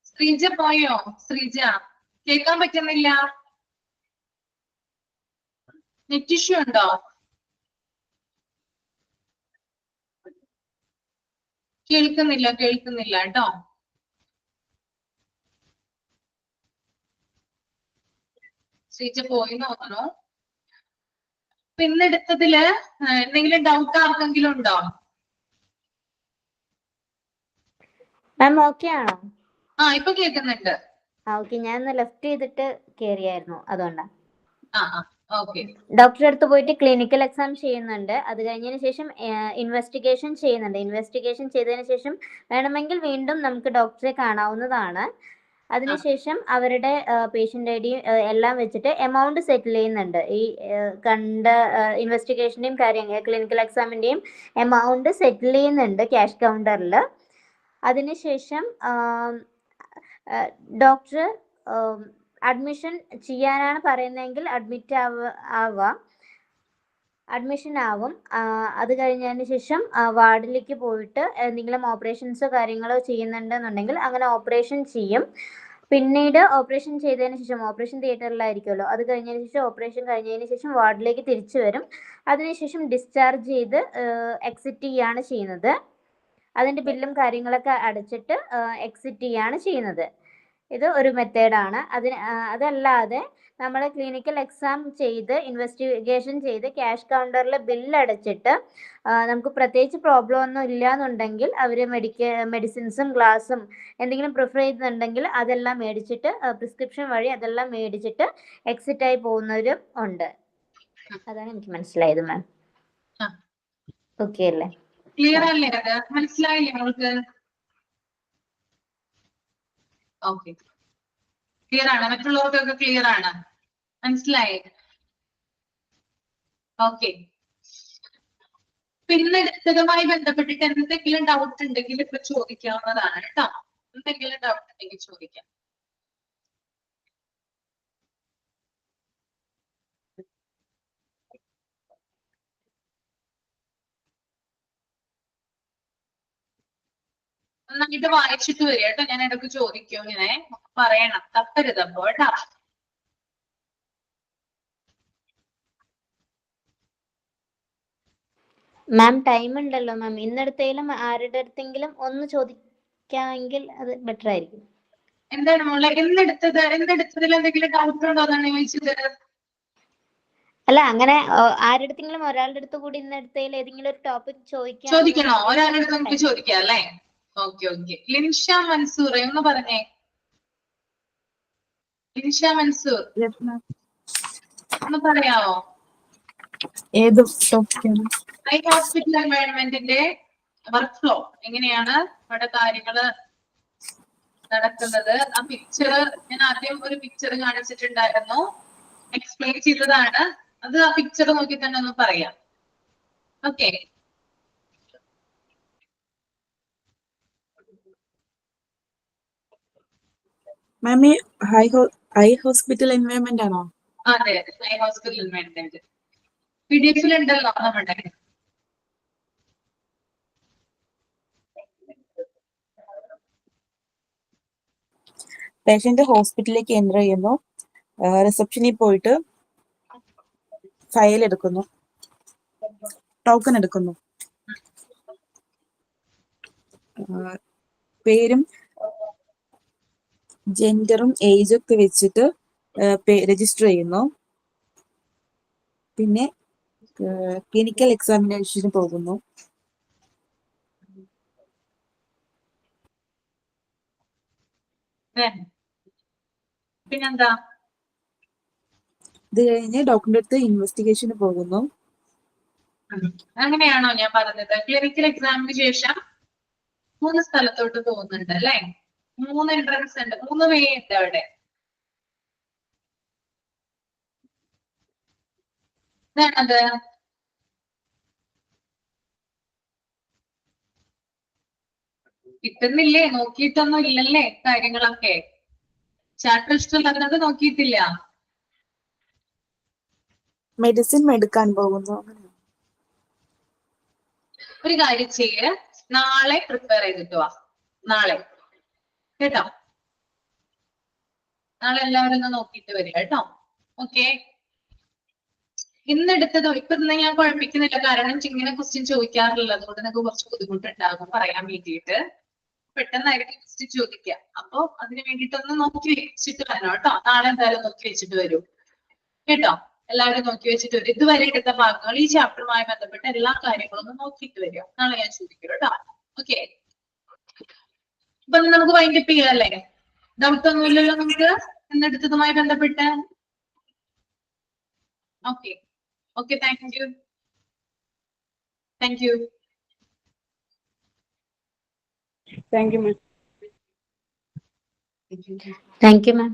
ശ്രീജ പോയോ? ശ്രീജ കേൾക്കാൻ പറ്റുന്നില്ല. നെറ്റ് ഇഷ്യൂ ഉണ്ടോ? കേൾക്കുന്നില്ല കേട്ടോ. ശ്രീജ പോയി നോക്കണോ? പിന്നെടുത്തതില് എന്തെങ്കിലും ഡൗട്ട് ആർക്കെങ്കിലും ഉണ്ടോ? മാം ഓക്കെ ആണോ? ഇപ്പൊ കേൾക്കുന്നുണ്ട്. ഓക്കെ. ഞാൻ ഒന്ന് ലെഫ്റ്റ് ചെയ്തിട്ട് കയറിയായിരുന്നു, അതുകൊണ്ടാണ്. ഓക്കെ. ഡോക്ടറെ അടുത്ത് പോയിട്ട് ക്ലിനിക്കൽ എക്സാം ചെയ്യുന്നുണ്ട്. അത് കഴിഞ്ഞതിന് ശേഷം ഇൻവെസ്റ്റിഗേഷൻ ചെയ്യുന്നുണ്ട്. ഇൻവെസ്റ്റിഗേഷൻ ചെയ്തതിന് ശേഷം വേണമെങ്കിൽ വീണ്ടും നമുക്ക് ഡോക്ടറെ കാണാവുന്നതാണ്. അതിനുശേഷം അവരുടെ പേഷ്യന്റ് ID എല്ലാം വെച്ചിട്ട് എമൗണ്ട് സെറ്റിൽ ചെയ്യുന്നുണ്ട്. ഈ കണ്ട ഇൻവെസ്റ്റിഗേഷന്റെയും ക്ലിനിക്കൽ എക്സാമിന്റെയും എമൗണ്ട് സെറ്റിൽ ചെയ്യുന്നുണ്ട് ക്യാഷ് കൗണ്ടറിൽ. അതിനുശേഷം ഡോക്ടർ അഡ്മിഷൻ ചെയ്യാനാണ് പറയുന്നതെങ്കിൽ അഡ്മിഷൻ ആവും. അത് കഴിഞ്ഞതിന് ശേഷം വാർഡിലേക്ക് പോയിട്ട് എന്തെങ്കിലും ഓപ്പറേഷൻസോ കാര്യങ്ങളോ ചെയ്യുന്നുണ്ടെന്നുണ്ടെങ്കിൽ അങ്ങനെ ഓപ്പറേഷൻ ചെയ്യും. പിന്നീട് ഓപ്പറേഷൻ ചെയ്തതിന് ശേഷം ഓപ്പറേഷൻ തിയേറ്ററിലായിരിക്കുമല്ലോ, അത് കഴിഞ്ഞതിന് ശേഷം ഓപ്പറേഷൻ കഴിഞ്ഞതിന് ശേഷം വാർഡിലേക്ക് തിരിച്ചു വരും. അതിനുശേഷം ഡിസ്ചാർജ് ചെയ്ത് എക്സിറ്റ് ചെയ്യാണ് ചെയ്യുന്നത്. അതിന്റെ ബില്ലും കാര്യങ്ങളൊക്കെ അടച്ചിട്ട് എക്സിറ്റ് ചെയ്യാണ് ചെയ്യുന്നത്. ഇത് ഒരു മെത്തേഡാണ്. അതല്ലാതെ നമ്മൾ ക്ലിനിക്കൽ എക്സാം ചെയ്ത് ഇൻവെസ്റ്റിഗേഷൻ ചെയ്ത് ക്യാഷ് കൗണ്ടറിൽ ബില്ല് അടച്ചിട്ട് നമുക്ക് പ്രത്യേകിച്ച് പ്രോബ്ലം ഒന്നും ഇല്ല എന്നുണ്ടെങ്കിൽ അവർ മെഡിസിൻസും ഗ്ലാസും എന്തെങ്കിലും പ്രിഫർ ചെയ്യുന്നുണ്ടെങ്കിൽ അതെല്ലാം മേടിച്ചിട്ട് പ്രിസ്ക്രിപ്ഷൻ വഴി അതെല്ലാം മേടിച്ചിട്ട് എക്സിറ്റ് ആയി പോകുന്നവരും ഉണ്ട്. അതാണ് എനിക്ക് മനസ്സിലായത് മാം. ഓക്കെ അല്ലേ? ക്ലിയർ അല്ലേ? അത് മനസ്സിലായില്ലേ നിങ്ങൾക്ക്? ഓക്കെ, ക്ലിയർ ആണ്. മറ്റുള്ളവർക്കൊക്കെ ക്ലിയർ ആണ്, മനസ്സിലായി? ഓക്കെ. പിന്നെടുത്തതുമായി ബന്ധപ്പെട്ടിട്ട് എന്തെങ്കിലും ഡൗട്ട് ഉണ്ടെങ്കിൽ ഇപ്പൊ ചോദിക്കാവുന്നതാണ് കേട്ടോ. എന്തെങ്കിലും ഡൗട്ട് ഉണ്ടെങ്കിൽ ചോദിക്കാം. നന്നായിട്ട് വായിച്ചിട്ട് വരിക കേട്ടോ. ഞാൻ ഇടയ്ക്ക് ചോദിക്കും, ഇങ്ങനെ പറയണം, തപ്പരുത് അപ്പോ കേട്ടോ. മാം ടൈം ഉണ്ടല്ലോ മാം. ഇന്നെടുത്തേലും ആരുടെ അടുത്തെങ്കിലും ഒന്ന് ചോദിക്കാമെങ്കിൽ അത് ബെറ്റർ ആയിരിക്കും. എന്താണ് മോളെ എന്തെടുത്തതിൽ എന്തെങ്കിലും ഡൗട്ട് ഉണ്ടോ എന്നാണ് ചോദിച്ചത്? അല്ല, അങ്ങനെ ആരുടെ അടുത്തെങ്കിലും ഒരാളുടെ അടുത്ത് കൂടി ഇന്നെടുത്തതിൽ ഏതെങ്കിലും ഒരു ടോപ്പിക് ചോദിക്കണോ? ഒരാളുടെ അടുത്ത് നമുക്ക് ചോദിക്കാം അല്ലേ? Okay okay. ലിൻഷ മൻസൂർ എന്ന് പറഞ്ഞേ. ലിൻഷ മൻസൂർ ഒന്ന് പറയാമോ? ഏത് ടോപ്പിക്കാണ്? ഐ ഹോസ്പിറ്റൽ എൻവയോൺമെന്റിന്റെ വർക്ക് ഫ്ലോ എങ്ങനെയാണ് അവിടെ കാര്യങ്ങള് നടക്കുന്നത്? ആ പിക്ചർ ഞാൻ ആദ്യം ഒരു പിക്ചർ കാണിച്ചിട്ടുണ്ടായിരുന്നു, എക്സ്പ്ലെയിൻ ചെയ്തതാണ്. അത് ആ പിക്ചർ നോക്കി തന്നെ ഒന്ന് പറയാം. ഓക്കെ. മാം ഈ ഐ ഹോസ്പിറ്റൽ എൻവയോൺമെന്റ് ആണോ? അതെ അതെ, ഐ ഹോസ്പിറ്റൽ എൻവയോൺമെന്റ് PDF ഉണ്ടല്ലോ നമ്മുടെ. പേഷ്യന്റ് ഹോസ്പിറ്റലിലേക്ക് എൻ്റർ ചെയ്യുന്നു, റിസപ്ഷനിൽ പോയിട്ട് ഫയൽ എടുക്കുന്നു, ടോക്കൺ എടുക്കുന്നു, പേരും ജെൻഡറും ഏജും ഒക്കെ വെച്ചിട്ട് രജിസ്റ്റർ ചെയ്യുന്നു. പിന്നെ ക്ലിനിക്കൽ എക്സാമിനേഷന് പോകുന്നു. പിന്നെന്താ? ഇത് കഴിഞ്ഞ് ഡോക്ടറിന്റെ അടുത്ത് ഇൻവെസ്റ്റിഗേഷന് പോകുന്നു. അങ്ങനെയാണോ ഞാൻ പറഞ്ഞത്? ക്ലിനിക്കൽ എക്സാമിന് ശേഷം 3 സ്ഥലത്തോട്ട് പോകുന്നുണ്ട് അല്ലെ? 3 എൻട്രൻസ് ഉണ്ട്, 3 വേ ഉണ്ട് അവിടെ. ഇതാണത്. കിട്ടുന്നില്ലേ? നോക്കിയിട്ടൊന്നും ഇല്ലല്ലേ കാര്യങ്ങളൊക്കെ? ചാപ്റ്റർ ഇഷ്ടമല്ലാത്തത് നോക്കിയിട്ടില്ല. മെഡിസിൻ എടുക്കാൻ പോകുന്നു. ഒരു കാര്യം ചെയ്യ്, നാളെ പ്രിപ്പയർ ചെയ്തിട്ട് വാ. നാളെ കേട്ടോ, നാളെ എല്ലാവരും ഒന്ന് നോക്കിയിട്ട് വരിക കേട്ടോ. ഓക്കെ. ഇന്നെടുത്തത് ഇപ്പൊ ഇന്ന് ഞാൻ കുഴപ്പിക്കുന്നില്ല, കാരണം ഇങ്ങനെ ക്വസ്റ്റ്യൻ ചോദിക്കാറില്ല, അതുകൊണ്ട് നിങ്ങൾക്ക് കുറച്ച് ബുദ്ധിമുട്ടുണ്ടാകും പറയാൻ വേണ്ടിയിട്ട്. പെട്ടെന്നായിരിക്കും ക്വസ്റ്റ്യൻ ചോദിക്കുക. അപ്പൊ അതിന് വേണ്ടിയിട്ടൊന്ന് നോക്കി വെച്ചിട്ട് വരണം കേട്ടോ. നാളെ എന്തായാലും നോക്കി വെച്ചിട്ട് വരൂ കേട്ടോ. എല്ലാവരും നോക്കി വെച്ചിട്ട് വരും. ഇതുവരെ എടുത്ത ഭാഗങ്ങൾ ഈ ചാപ്റ്ററുമായി ബന്ധപ്പെട്ട എല്ലാ കാര്യങ്ങളും ഒന്ന് നോക്കിയിട്ട് വരിക. നാളെ ഞാൻ ചോദിക്കും കേട്ടോ. ഓക്കെ. അപ്പൊ നമുക്ക് വൈൻഡപ്പ് ചെയ്യാം അല്ലേ? ഡൗട്ട് ഒന്നുമില്ലല്ലോ നമുക്ക് ഇന്നെടുത്തതുമായി ബന്ധപ്പെട്ട്? Okay okay, thank you. Thank you. Thank you ma'am. Thank you ma'am.